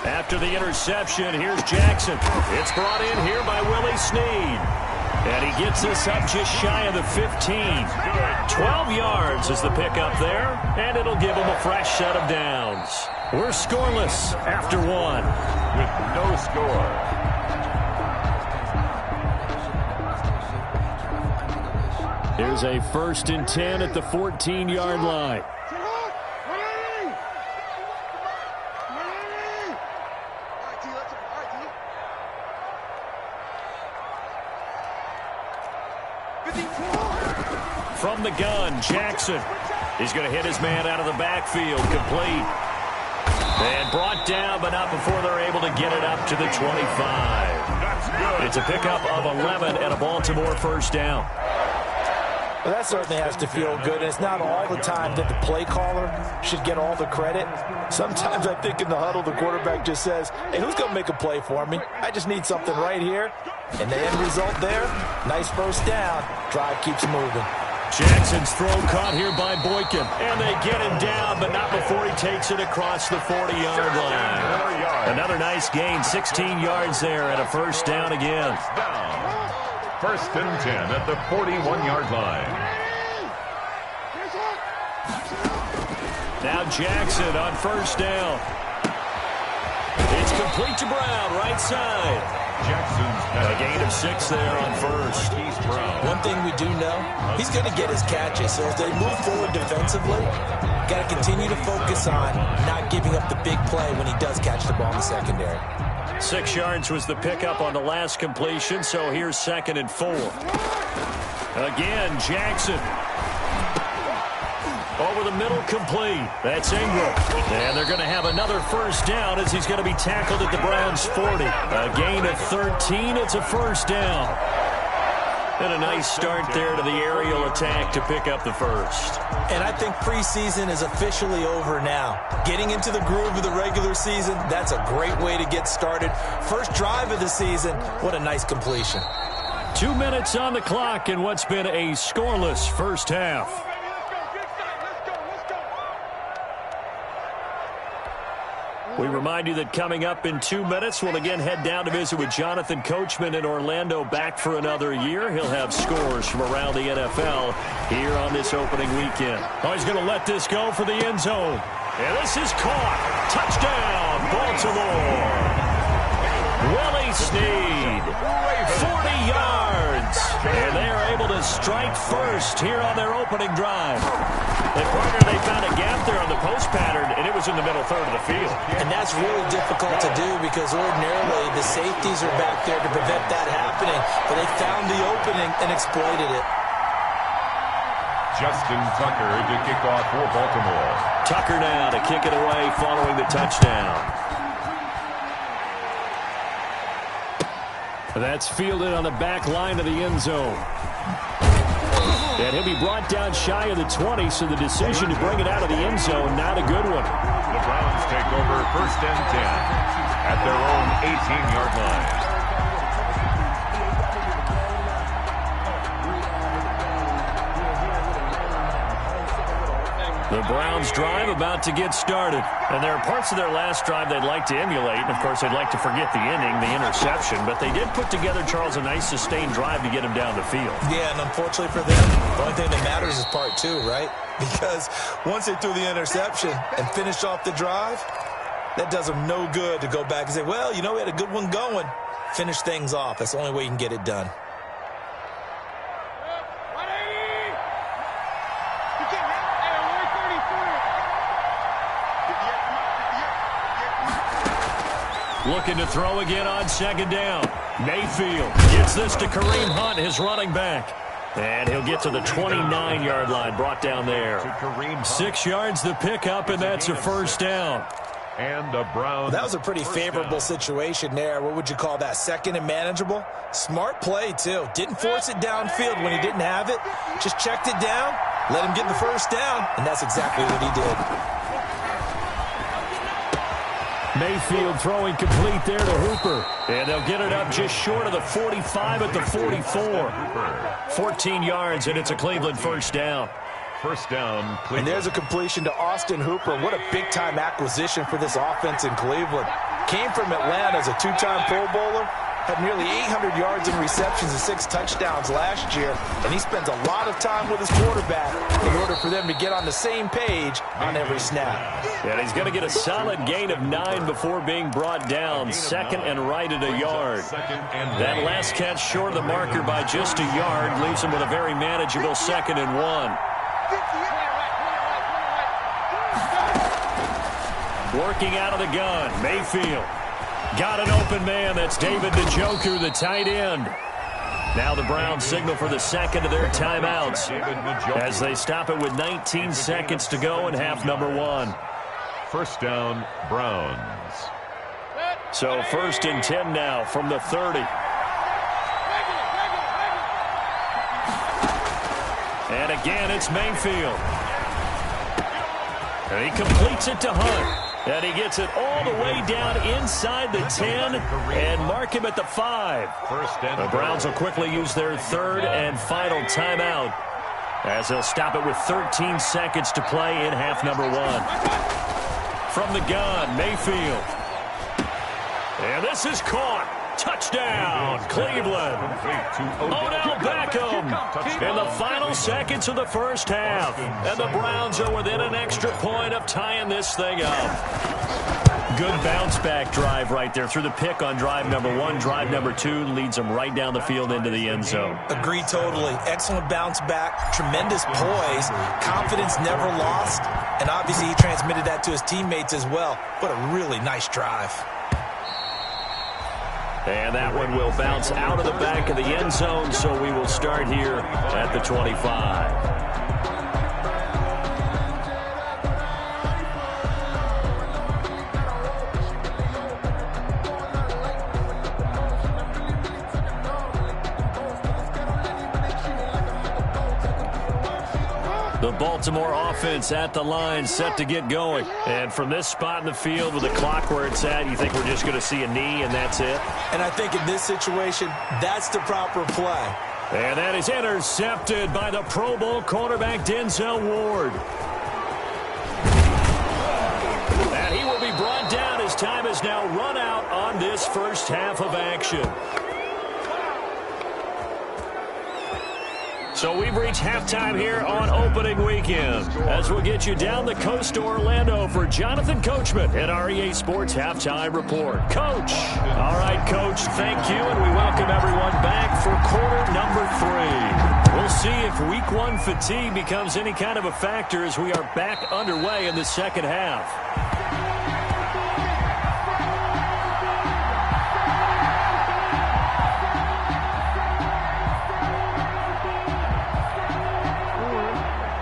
After the interception, here's Jackson. It's brought in here by Willie Snead. And he gets this up just shy of the 15. 12 yards is the pickup there, and it'll give him a fresh set of downs. We're scoreless after one. With no score. Here's a 1st and 10 at the 14-yard line. From the gun, Jackson. He's going to hit his man out of the backfield, complete. And brought down, but not before they're able to get it up to the 25. It's a pickup of 11 and a Baltimore 1st down. Well, that certainly has to feel good. And it's not all the time that the play caller should get all the credit. Sometimes I think in the huddle, the quarterback just says, hey, who's going to make a play for me? I just need something right here. And the end result there, nice 1st down. Drive keeps moving. Jackson's throw caught here by Boykin. And they get him down, but not before he takes it across the 40-yard line. Another nice gain, 16 yards there and a 1st down again. 1st and 10 at the 41-yard line. Now Jackson on 1st down. It's complete to Brown, right side. Jackson's a gain of 6 there on 1st. One thing we do know, he's going to get his catches. So as they move forward defensively, got to continue to focus on not giving up the big play when he does catch the ball in the secondary. 6 yards was the pickup on the last completion, so here's 2nd and 4. Again, Jackson. Over the middle, complete. That's Ingram. And they're going to have another 1st down as he's going to be tackled at the Browns' 40. A gain of 13. It's a 1st down. And a nice start there to the aerial attack to pick up the 1st. And I think preseason is officially over now. Getting into the groove of the regular season, that's a great way to get started. First drive of the season, what a nice completion. 2 minutes on the clock in what's been a scoreless 1st half. We remind you that coming up in 2 minutes, we'll again head down to visit with Jonathan Coachman in Orlando, back for another year. He'll have scores from around the NFL here on this opening weekend. Oh, he's going to let this go for the end zone. And this is caught. Touchdown, Baltimore. Willie Snead, 40 yards. And they are able to strike first here on their opening drive. And partner, they found a gap there on the post pattern, and it was in the middle third of the field. And that's really difficult to do because ordinarily the safeties are back there to prevent that happening. But they found the opening and exploited it. Justin Tucker to kick off for Baltimore. Tucker now to kick it away following the touchdown. That's fielded on the back line of the end zone. And he'll be brought down shy of the 20, so the decision to bring it out of the end zone, not a good one. The Browns take over 1st and 10 at their own 18-yard line. The Browns drive about to get started. And there are parts of their last drive they'd like to emulate. And, of course, they'd like to forget the inning, the interception. But they did put together, Charles, a nice sustained drive to get him down the field. Yeah, and unfortunately for them, the only thing that matters is part 2, right? Because once they threw the interception and finished off the drive, that does them no good to go back and say, well, you know, we had a good one going. Finish things off. That's the only way you can get it done. Looking to throw again on 2nd down. Mayfield gets this to Kareem Hunt, his running back. And he'll get to the 29-yard line, brought down there. 6 yards the pickup, and that's a 1st down. And a Brown. That was a pretty favorable situation there. What would you call that? 2nd and manageable? Smart play, too. Didn't force it downfield when he didn't have it. Just checked it down, let him get the 1st down, and that's exactly what he did. Mayfield throwing complete there to Hooper. And they'll get it up just short of the 45 at the 44. 14 yards, and it's a Cleveland 1st down. 1st down, Cleveland. And there's a completion to Austin Hooper. What a big-time acquisition for this offense in Cleveland. Came from Atlanta as a 2-time Pro Bowler. had nearly 800 yards in receptions and 6 touchdowns last year, and he spends a lot of time with his quarterback in order for them to get on the same page on every snap. And he's going to get a solid gain of 9 before being brought down. Second and right at a yard. That last catch short of the marker by just a yard leaves him with a very manageable 2nd and 1. Working out of the gun, Mayfield. Got an open man. That's David Njoku, the tight end. Now the Browns signal for the second of their timeouts as they stop it with 19 seconds to go in half number 1. First down, Browns. So 1st and 10 now from the 30. And again, it's Mayfield. And he completes it to Hunt. And he gets it all the way down inside the 10 and mark him at the 5. The Browns will quickly use their 3rd and final timeout as they'll stop it with 13 seconds to play in half number 1. From the gun, Mayfield. And this is caught. Touchdown, Cleveland. Odell Beckham in the final seconds of the first half. And the Browns are within an extra point of tying this thing up. Good bounce-back drive right there through the pick on drive number 1. Drive number 2 leads them right down the field into the end zone. Agree totally. Excellent bounce-back, tremendous poise, confidence never lost, and obviously he transmitted that to his teammates as well. What a really nice drive. And that one will bounce out of the back of the end zone, so we will start here at the 25. The Baltimore offense at the line, set to get going. And from this spot in the field with the clock where it's at, you think we're just going to see a knee and that's it? And I think in this situation, that's the proper play. And that is intercepted by the Pro Bowl cornerback Denzel Ward. And he will be brought down as time has now run out on this first half of action. So we've reached halftime here on opening weekend as we'll get you down the coast to Orlando for Jonathan Coachman at our EA Sports Halftime Report. Coach. All right, Coach, thank you, and we welcome everyone back for quarter number 3. We'll see if week 1 fatigue becomes any kind of a factor as we are back underway in the second half.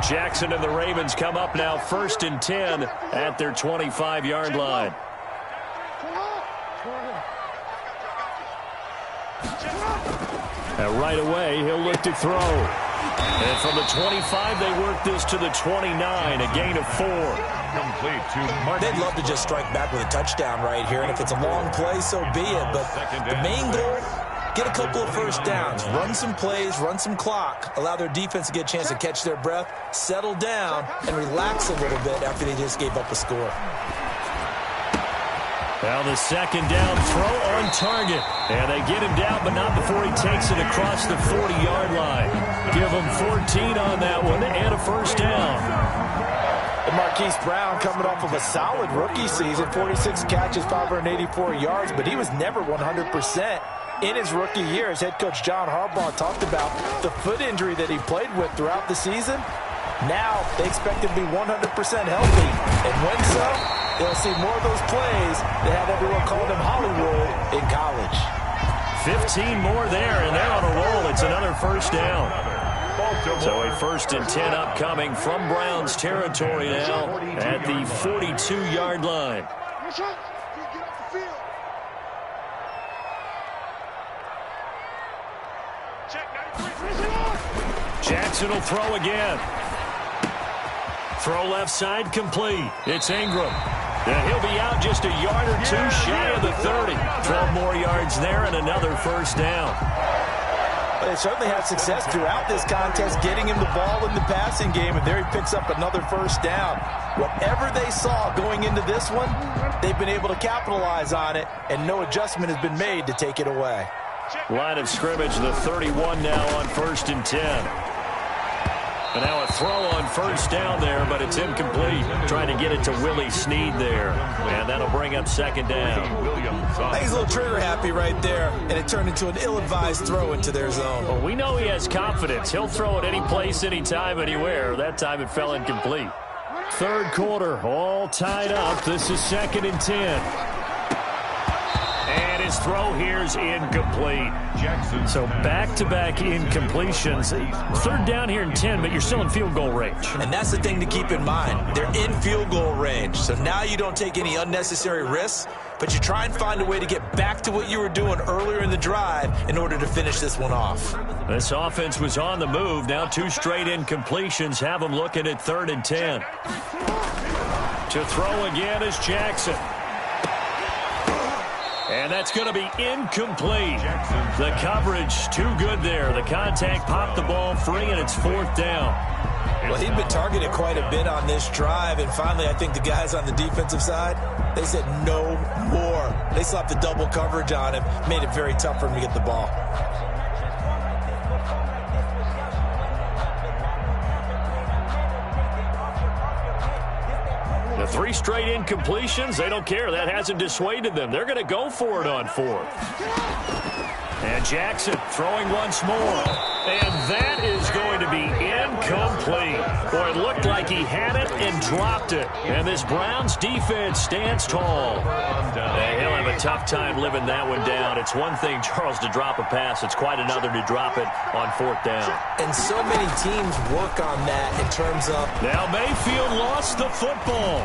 Jackson and the Ravens come up now 1st and 10 at their 25-yard line. And right away, he'll look to throw. And from the 25, they work this to the 29, a gain of 4. Complete to Martin. They'd love to just strike back with a touchdown right here, and if it's a long play, so be it. But the main goal, get a couple of first downs, run some plays, run some clock, allow their defense to get a chance to catch their breath, settle down, and relax a little bit after they just gave up a score. Now the second down throw on target. And they get him down, but not before he takes it across the 40-yard line. Give him 14 on that one and a first down. And Marquise Brown coming off of a solid rookie season, 46 catches, 584 yards, but he was never 100%. In his rookie year, as head coach John Harbaugh talked about the foot injury that he played with throughout the season. Now they expect him to be 100% healthy. And when so, they'll see more of those plays that had everyone calling him Hollywood in college. 15 more there, and they're on a roll. It's another first down. So a 1st and 10 upcoming from Browns territory now at the 42-yard line. Jackson will throw again. Throw left side complete. It's Ingram. And he'll be out just a yard or two shy of the 30. 12 more yards there and another first down. Well, they certainly had success throughout this contest getting him the ball in the passing game, and there he picks up another first down. Whatever they saw going into this one, they've been able to capitalize on it, and no adjustment has been made to take it away. Line of scrimmage, the 31 now on 1st and 10. And now a throw on first down there, but it's incomplete. Trying to get it to Willie Snead there. And that'll bring up 2nd down. I think he's a little trigger happy right there, and it turned into an ill-advised throw into their zone. Well, we know he has confidence. He'll throw it any place, anytime, anywhere. That time it fell incomplete. 3rd quarter, all tied up. This is 2nd and 10. And his throw here is incomplete. So back-to-back incompletions. 3rd down here in 10, but you're still in field goal range. And that's the thing to keep in mind. They're in field goal range. So now you don't take any unnecessary risks, but you try and find a way to get back to what you were doing earlier in the drive in order to finish this one off. This offense was on the move. Now 2 straight incompletions have them looking at 3rd and 10. To throw again is Jackson. And that's going to be incomplete. The coverage too good there. The contact popped the ball free, and it's 4th down. Well, he'd been targeted quite a bit on this drive, and finally I think the guys on the defensive side, they said no more. They slapped the double coverage on him, made it very tough for him to get the ball. The 3 straight incompletions, they don't care. That hasn't dissuaded them. They're going to go for it on 4th. And Jackson throwing once more. And that is going to be incomplete. Boy, it looked like he had it and dropped it. And this Browns defense stands tall. And he'll have a tough time living that one down. It's one thing, Charles, to drop a pass. It's quite another to drop it on 4th down. And so many teams work on that in terms of... Now Mayfield lost the football.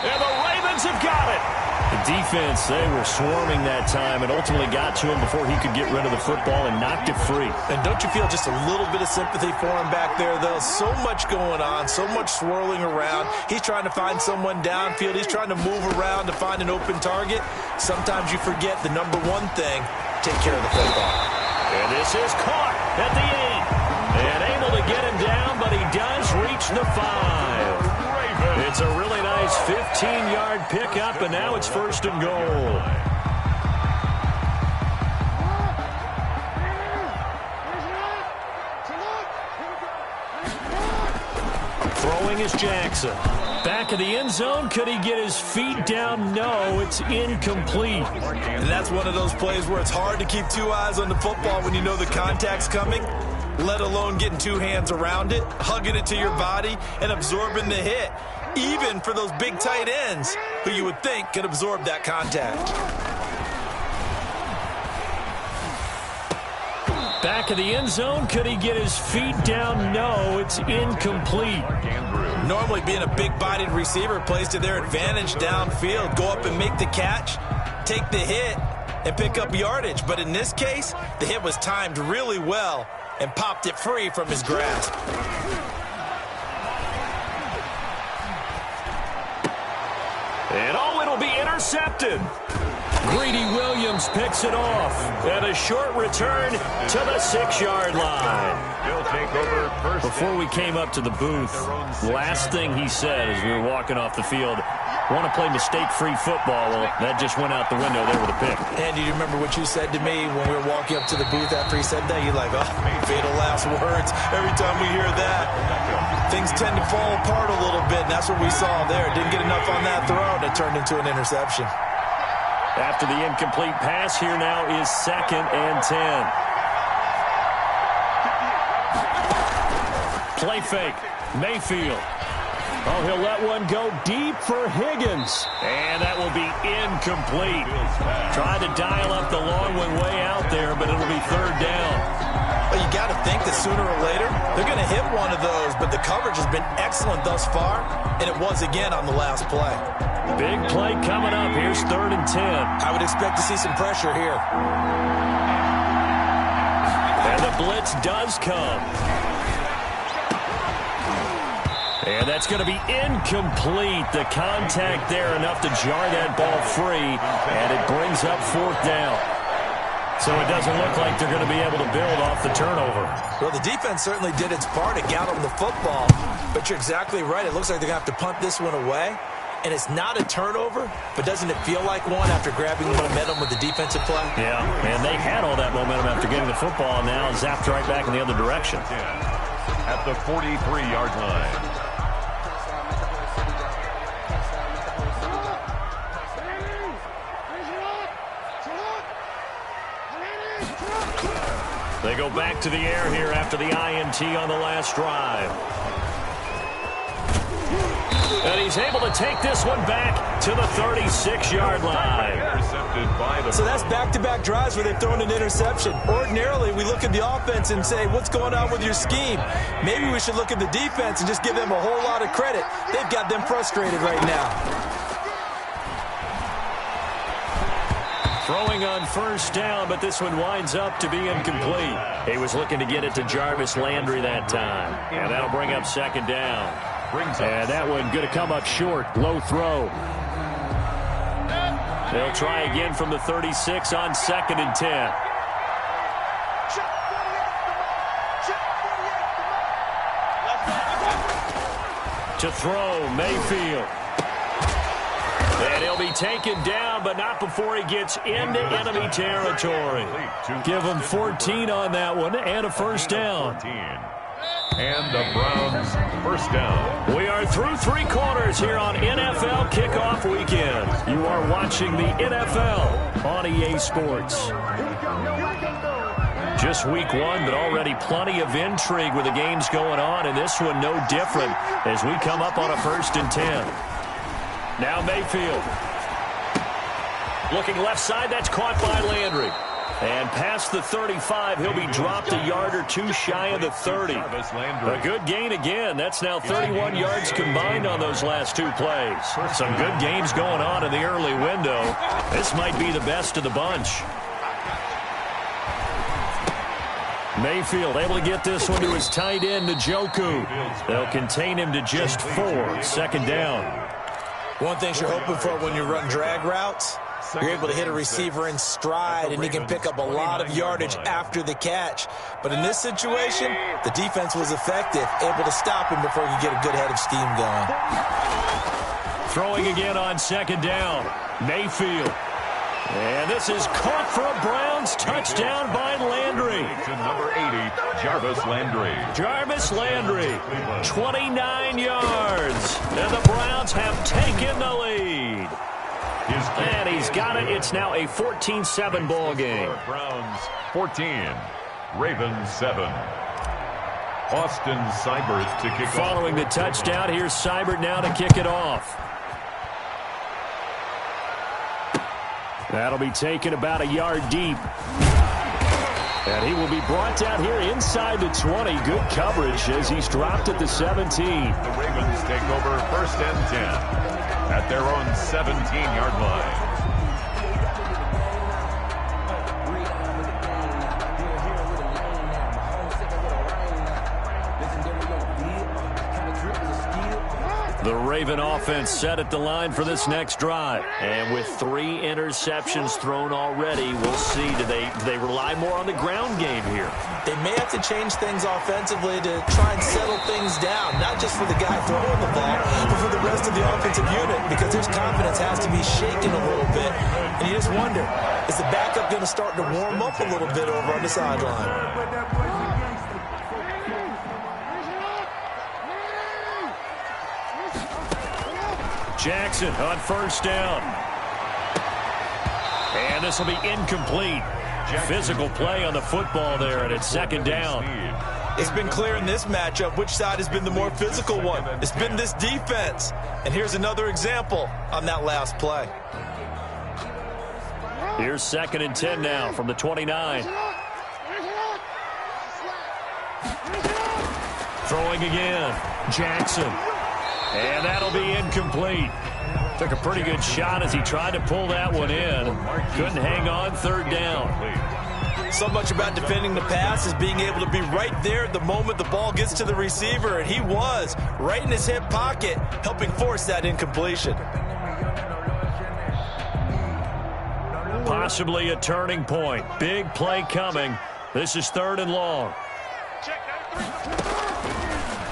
And the Ravens have got it. The defense, they were swarming that time and ultimately got to him before he could get rid of the football and knocked it free. And don't you feel just a little bit of sympathy for him back there, though? So much going on, so much swirling around. He's trying to find someone downfield. He's trying to move around to find an open target. Sometimes you forget the number one thing, take care of the football. And this is caught at the 8. And able to get him down, but he does reach the 5. It's a really nice 15-yard pickup, and now it's 1st and goal. Throwing is Jackson. Back of the end zone. Could he get his feet down? No, it's incomplete. And that's one of those plays where it's hard to keep 2 eyes on the football when you know the contact's coming, let alone getting 2 hands around it, hugging it to your body, and absorbing the hit, even for those big tight ends who you would think could absorb that contact. Back of the end zone. Could he get his feet down? No, it's incomplete. Normally being a big-bodied receiver plays to their advantage downfield. Go up and make the catch, take the hit, and pick up yardage. But in this case, the hit was timed really well and popped it free from his grasp. And oh, it'll be intercepted. Greedy Williams picks it off. And a short return to the 6-yard line. He'll take over first. Before we came up to the booth, last thing he said as we were walking off the field, want to play mistake-free football. Well, that just went out the window there with a pick. And do you remember what you said to me when we were walking up to the booth after he said that? You're like, oh, fatal last words. Every time we hear that, things tend to fall apart a little bit, and that's what we saw there. Didn't get enough on that throw, and it turned into an interception. After the incomplete pass, here now is 2nd and 10. Play fake. Mayfield. Oh, he'll let one go deep for Higgins. And that will be incomplete. Tried to dial up the long one way out there, but it'll be 3rd down. Well, you got to think that sooner or later, they're going to hit one of those, but the coverage has been excellent thus far, and it was again on the last play. Big play coming up. Here's 3rd and 10. I would expect to see some pressure here. And the blitz does come. And that's going to be incomplete. The contact there enough to jar that ball free, and it brings up 4th down. So it doesn't look like they're going to be able to build off the turnover. Well, the defense certainly did its part to get them the football. But you're exactly right. It looks like they're going to have to punt this one away. And it's not a turnover, but doesn't it feel like one after grabbing the momentum with the defensive play? Yeah, and they had all that momentum after getting the football, and now zapped right back in the other direction. At the 43-yard line. They go back to the air here after the INT on the last drive. And he's able to take this one back to the 36-yard line. So that's back-to-back drives where they've thrown an interception. Ordinarily, we look at the offense and say, what's going on with your scheme? Maybe we should look at the defense and just give them a whole lot of credit. They've got them frustrated right now. Throwing on first down, but this one winds up to be incomplete. He was looking to get it to Jarvis Landry that time. And that'll bring up second down. And that one going to come up short. Low throw. They'll try again from the 36 on 2nd and 10. To throw, Mayfield. And he'll be taken down, but not before he gets into enemy territory. Give him 14 on that one and a first down. And the Browns first down. We are through 3 quarters here on NFL Kickoff Weekend. You are watching the NFL on EA Sports. Just week 1, but already plenty of intrigue with the games going on, and this one no different as we come up on a 1st and 10. Now Mayfield. Looking left side, that's caught by Landry. And past the 35, he'll be dropped a yard or 2 shy of the 30. A good gain again. That's now 31 yards combined on those last 2 plays. Some good games going on in the early window. This might be the best of the bunch. Mayfield able to get this one to his tight end, Njoku. They'll contain him to just 4. 2nd down. One thing you're hoping for when you run drag routes, you're able to hit a receiver in stride, and he can pick up a lot of yardage after the catch. But in this situation, the defense was effective, able to stop him before he could get a good head of steam going. Throwing again on 2nd down. Mayfield. And this is caught for a Browns touchdown by Landry. To number 80, Jarvis Landry. Jarvis Landry, 29 yards. And the Browns have taken the lead. And he's got it. It's now a 14-7 ball game. Browns 14, Ravens 7. Austin Seibert to kick off. Following the touchdown, here's Seibert now to kick it off. That'll be taken about a yard deep. And he will be brought down here inside the 20. Good coverage as he's dropped at the 17. The Ravens take over 1st and 10 at their own 17-yard line. The Raven offense set at the line for this next drive. And with 3 interceptions thrown already, we'll see. Do they rely more on the ground game here? They may have to change things offensively to try and settle things down, not just for the guy throwing the ball, but for the rest of the offensive unit, because his confidence has to be shaken a little bit. And you just wonder, is the backup going to start to warm up a little bit over on the sideline? Jackson on 1st down. And this will be incomplete. Physical play on the football there, and it's 2nd down. It's been clear in this matchup which side has been the more physical one. It's been this defense. And here's another example on that last play. Here's 2nd and 10 now from the 29. Throwing again. Jackson. And that'll be incomplete. Took a pretty good shot as he tried to pull that one in. Couldn't hang on. 3rd down. So much about defending the pass is being able to be right there at the moment the ball gets to the receiver, and he was right in his hip pocket, helping force that incompletion. Possibly a turning point. Big play coming. This is 3rd and long.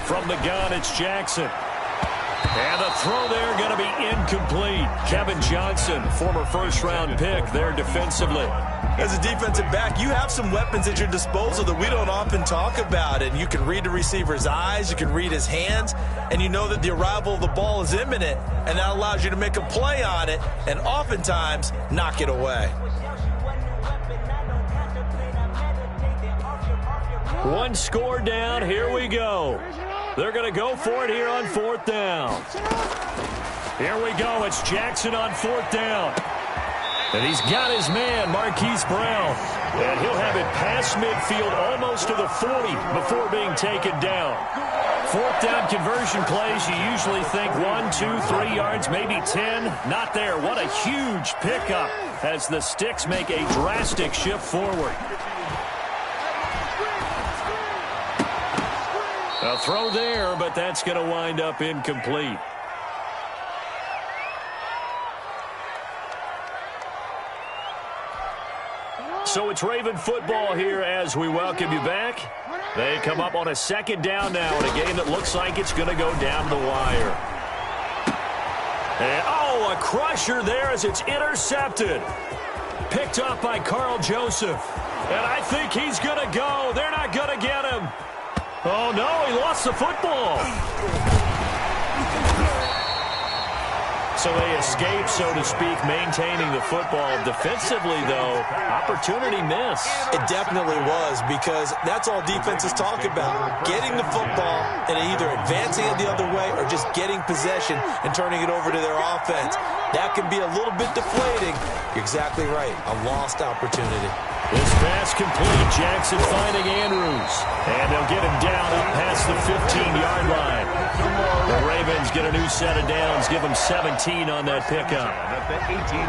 From the gun, it's Jackson. And the throw there going to be incomplete. Kevin Johnson, former first-round pick there defensively. As a defensive back, you have some weapons at your disposal that we don't often talk about. And you can read the receiver's eyes, you can read his hands, and you know that the arrival of the ball is imminent, and that allows you to make a play on it and oftentimes knock it away. One score down. Here we go. They're going to go for it here on 4th down. Here we go. It's Jackson on 4th down. And he's got his man, Marquise Brown. And he'll have it past midfield almost to the 40 before being taken down. 4th down conversion plays, you usually think 1, 2, 3 yards, maybe 10. Not there. What a huge pickup as the Sticks make a drastic shift forward. A throw there, but that's going to wind up incomplete. So it's Raven football here as we welcome you back. They come up on a 2nd down now in a game that looks like it's going to go down the wire. And, oh, a crusher there as it's intercepted. Picked up by Carl Joseph. And I think he's going to go. They're not going to get him. Oh, no, he lost the football. So they escape, so to speak, maintaining the football. Defensively, though, opportunity miss. It definitely was, because that's all defenses talk about. Getting the football and either advancing it the other way or just getting possession and turning it over to their offense. That can be a little bit deflating. You're exactly right. A lost opportunity. This pass complete. Jackson finding Andrews. And they'll get him down up past the 15-yard line. The Ravens get a new set of downs. Give them 17 on that pickup.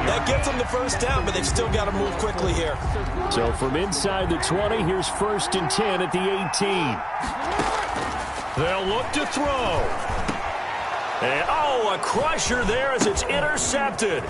That gets them the 1st down, but they've still got to move quickly here. So from inside the 20, here's 1st and 10 at the 18. They'll look to throw. And, oh, a crusher there as it's intercepted.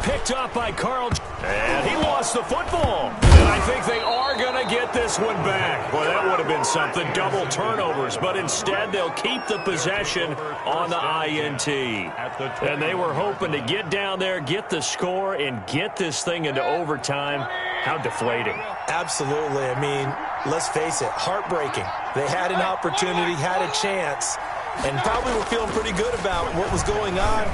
Picked up by Carl. And he lost the football. And I think they are going to get this one back. Boy, that would have been something. Double turnovers. But instead, they'll keep the possession on the INT. And they were hoping to get down there, get the score, and get this thing into overtime. How deflating. Absolutely. I mean, let's face it, heartbreaking. They had an opportunity, had a chance, and probably were feeling pretty good about what was going on,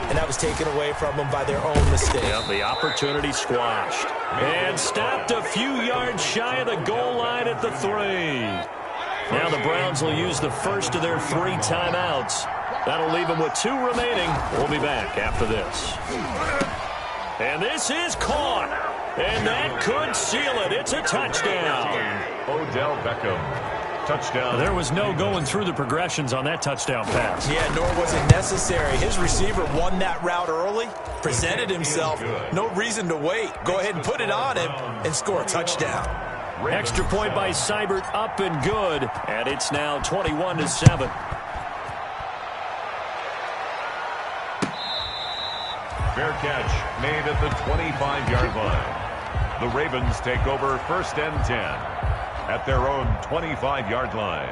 and that was taken away from them by their own mistake. Yeah, the opportunity squashed. And stopped a few yards shy of the goal line at the 3. Now the Browns will use the first of their 3 timeouts. That'll leave them with 2 remaining. We'll be back after this. And this is caught. And that could seal it. It's a touchdown. Odell Beckham. Touchdown. There was no going through the progressions on that touchdown pass. Yeah, nor was it necessary. His receiver won that route early, presented himself. No reason to wait. Go ahead and put it on him and score a touchdown. Extra point by Seibert, up and good. And it's now 21-7. Fair catch made at the 25-yard line. The Ravens take over 1st and 10 at their own 25-yard line.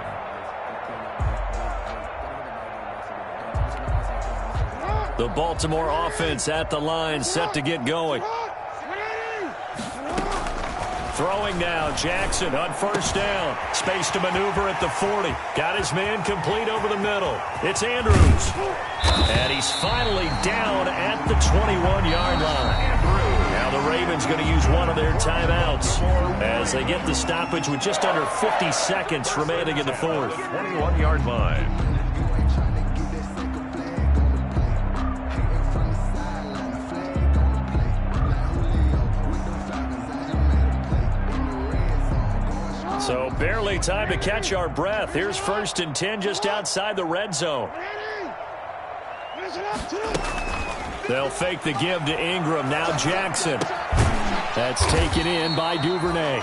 The Baltimore offense at the line, set to get going. Throwing now, Jackson on 1st down. Space to maneuver at the 40. Got his man complete over the middle. It's Andrews. And he's finally down at the 21-yard line. Now the Ravens going to use one of their timeouts as they get the stoppage with just under 50 seconds remaining in the 4th. 21-yard line. So barely time to catch our breath. Here's 1st and 10 just outside the red zone. They'll fake the give to Ingram. Now Jackson. That's taken in by Duvernay.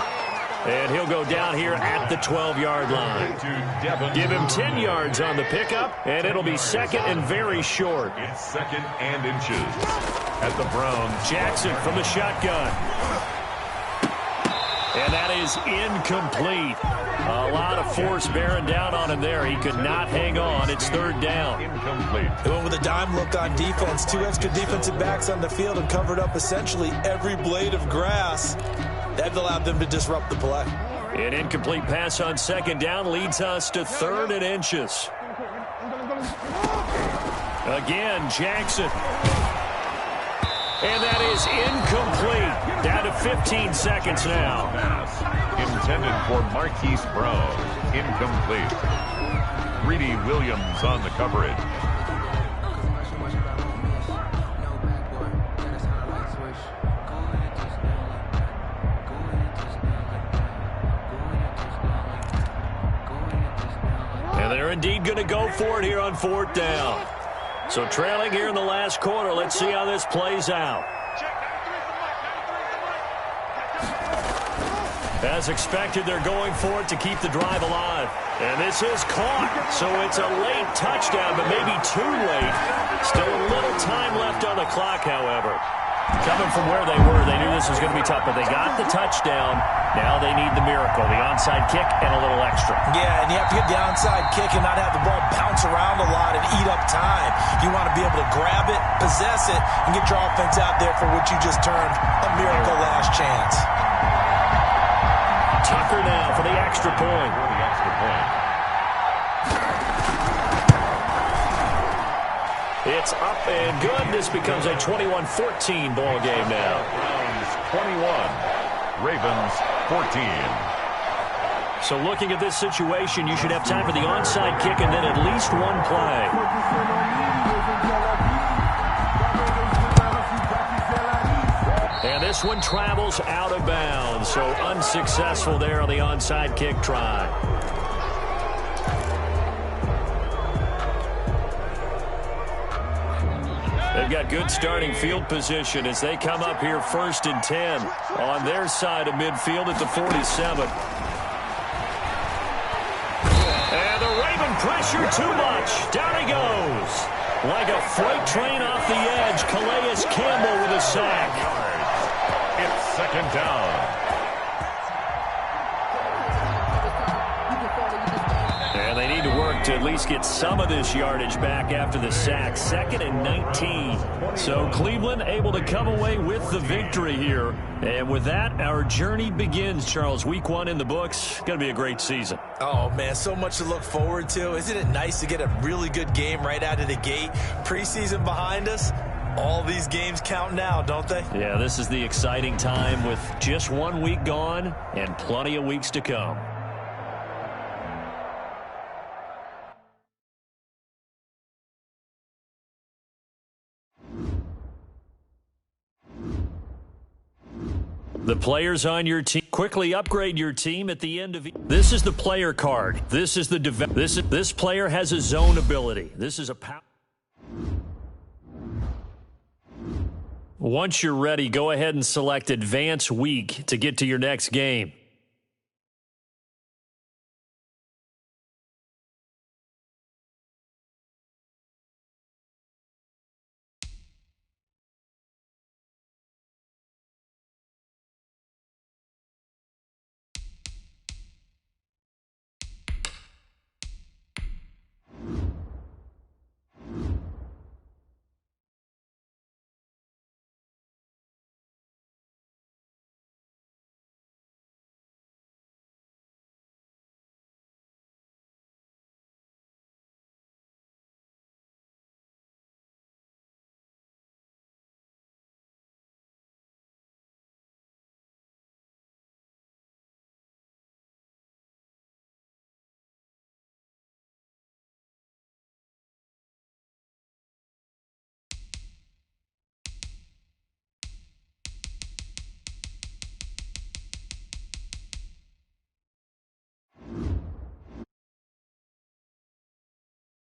And he'll go down here at the 12-yard line. Give him 10 yards on the pickup, and it'll be second and very short. It's second and inches at the Browns. Jackson from the shotgun. And that is incomplete. A lot of force bearing down on him there. He could not hang on. It's third down. Incomplete. They went with a dime look on defense. 2 extra defensive backs on the field and covered up essentially every blade of grass. That allowed them to disrupt the play. An incomplete pass on second down leads us to third and inches. Again, Jackson. And that is incomplete. Down to 15 seconds now. Pass intended for Marquise Brown. Incomplete. Greedy Williams on the coverage. And they're indeed going to go for it here on fourth down. So trailing here in the last quarter. Let's see how this plays out. As expected, they're going for it to keep the drive alive. And this is caught. So it's a late touchdown, but maybe too late. Still a little time left on the clock, however. Coming from where they were, they knew this was going to be tough, but they got the touchdown. Now they need the miracle, the onside kick and a little extra. Yeah, and you have to get the onside kick and not have the ball bounce around a lot and eat up time. You want to be able to grab it, possess it, and get your offense out there for what you just termed a miracle last chance. Tucker now for the extra point. It's up and good. This becomes a 21-14 ball game now. Browns 21, Ravens 14. So looking at this situation, you should have time for the onside kick and then at least one play. And this one travels out of bounds, so unsuccessful there on the onside kick try. They've got good starting field position as they come up here first and 10 on their side of midfield at the 47. And the Raven pressure too much. Down he goes. Like a freight train off the edge, Calais Campbell with a sack. It's second down. And they need to work to at least get some of this yardage back after the sack. Second and 19. So Cleveland able to come away with the victory here. And with that, our journey begins, Charles. Week 1 in the books. Going to be a great season. Oh, man, so much to look forward to. Isn't it nice to get a really good game right out of the gate? Preseason behind us. All these games count now, don't they? Yeah, this is the exciting time with just 1 week gone and plenty of weeks to come. The players on your team. Quickly upgrade your team at the end of this is the player card. This is the this player has a zone ability. This is a power. Once you're ready, go ahead and select Advance Week to get to your next game.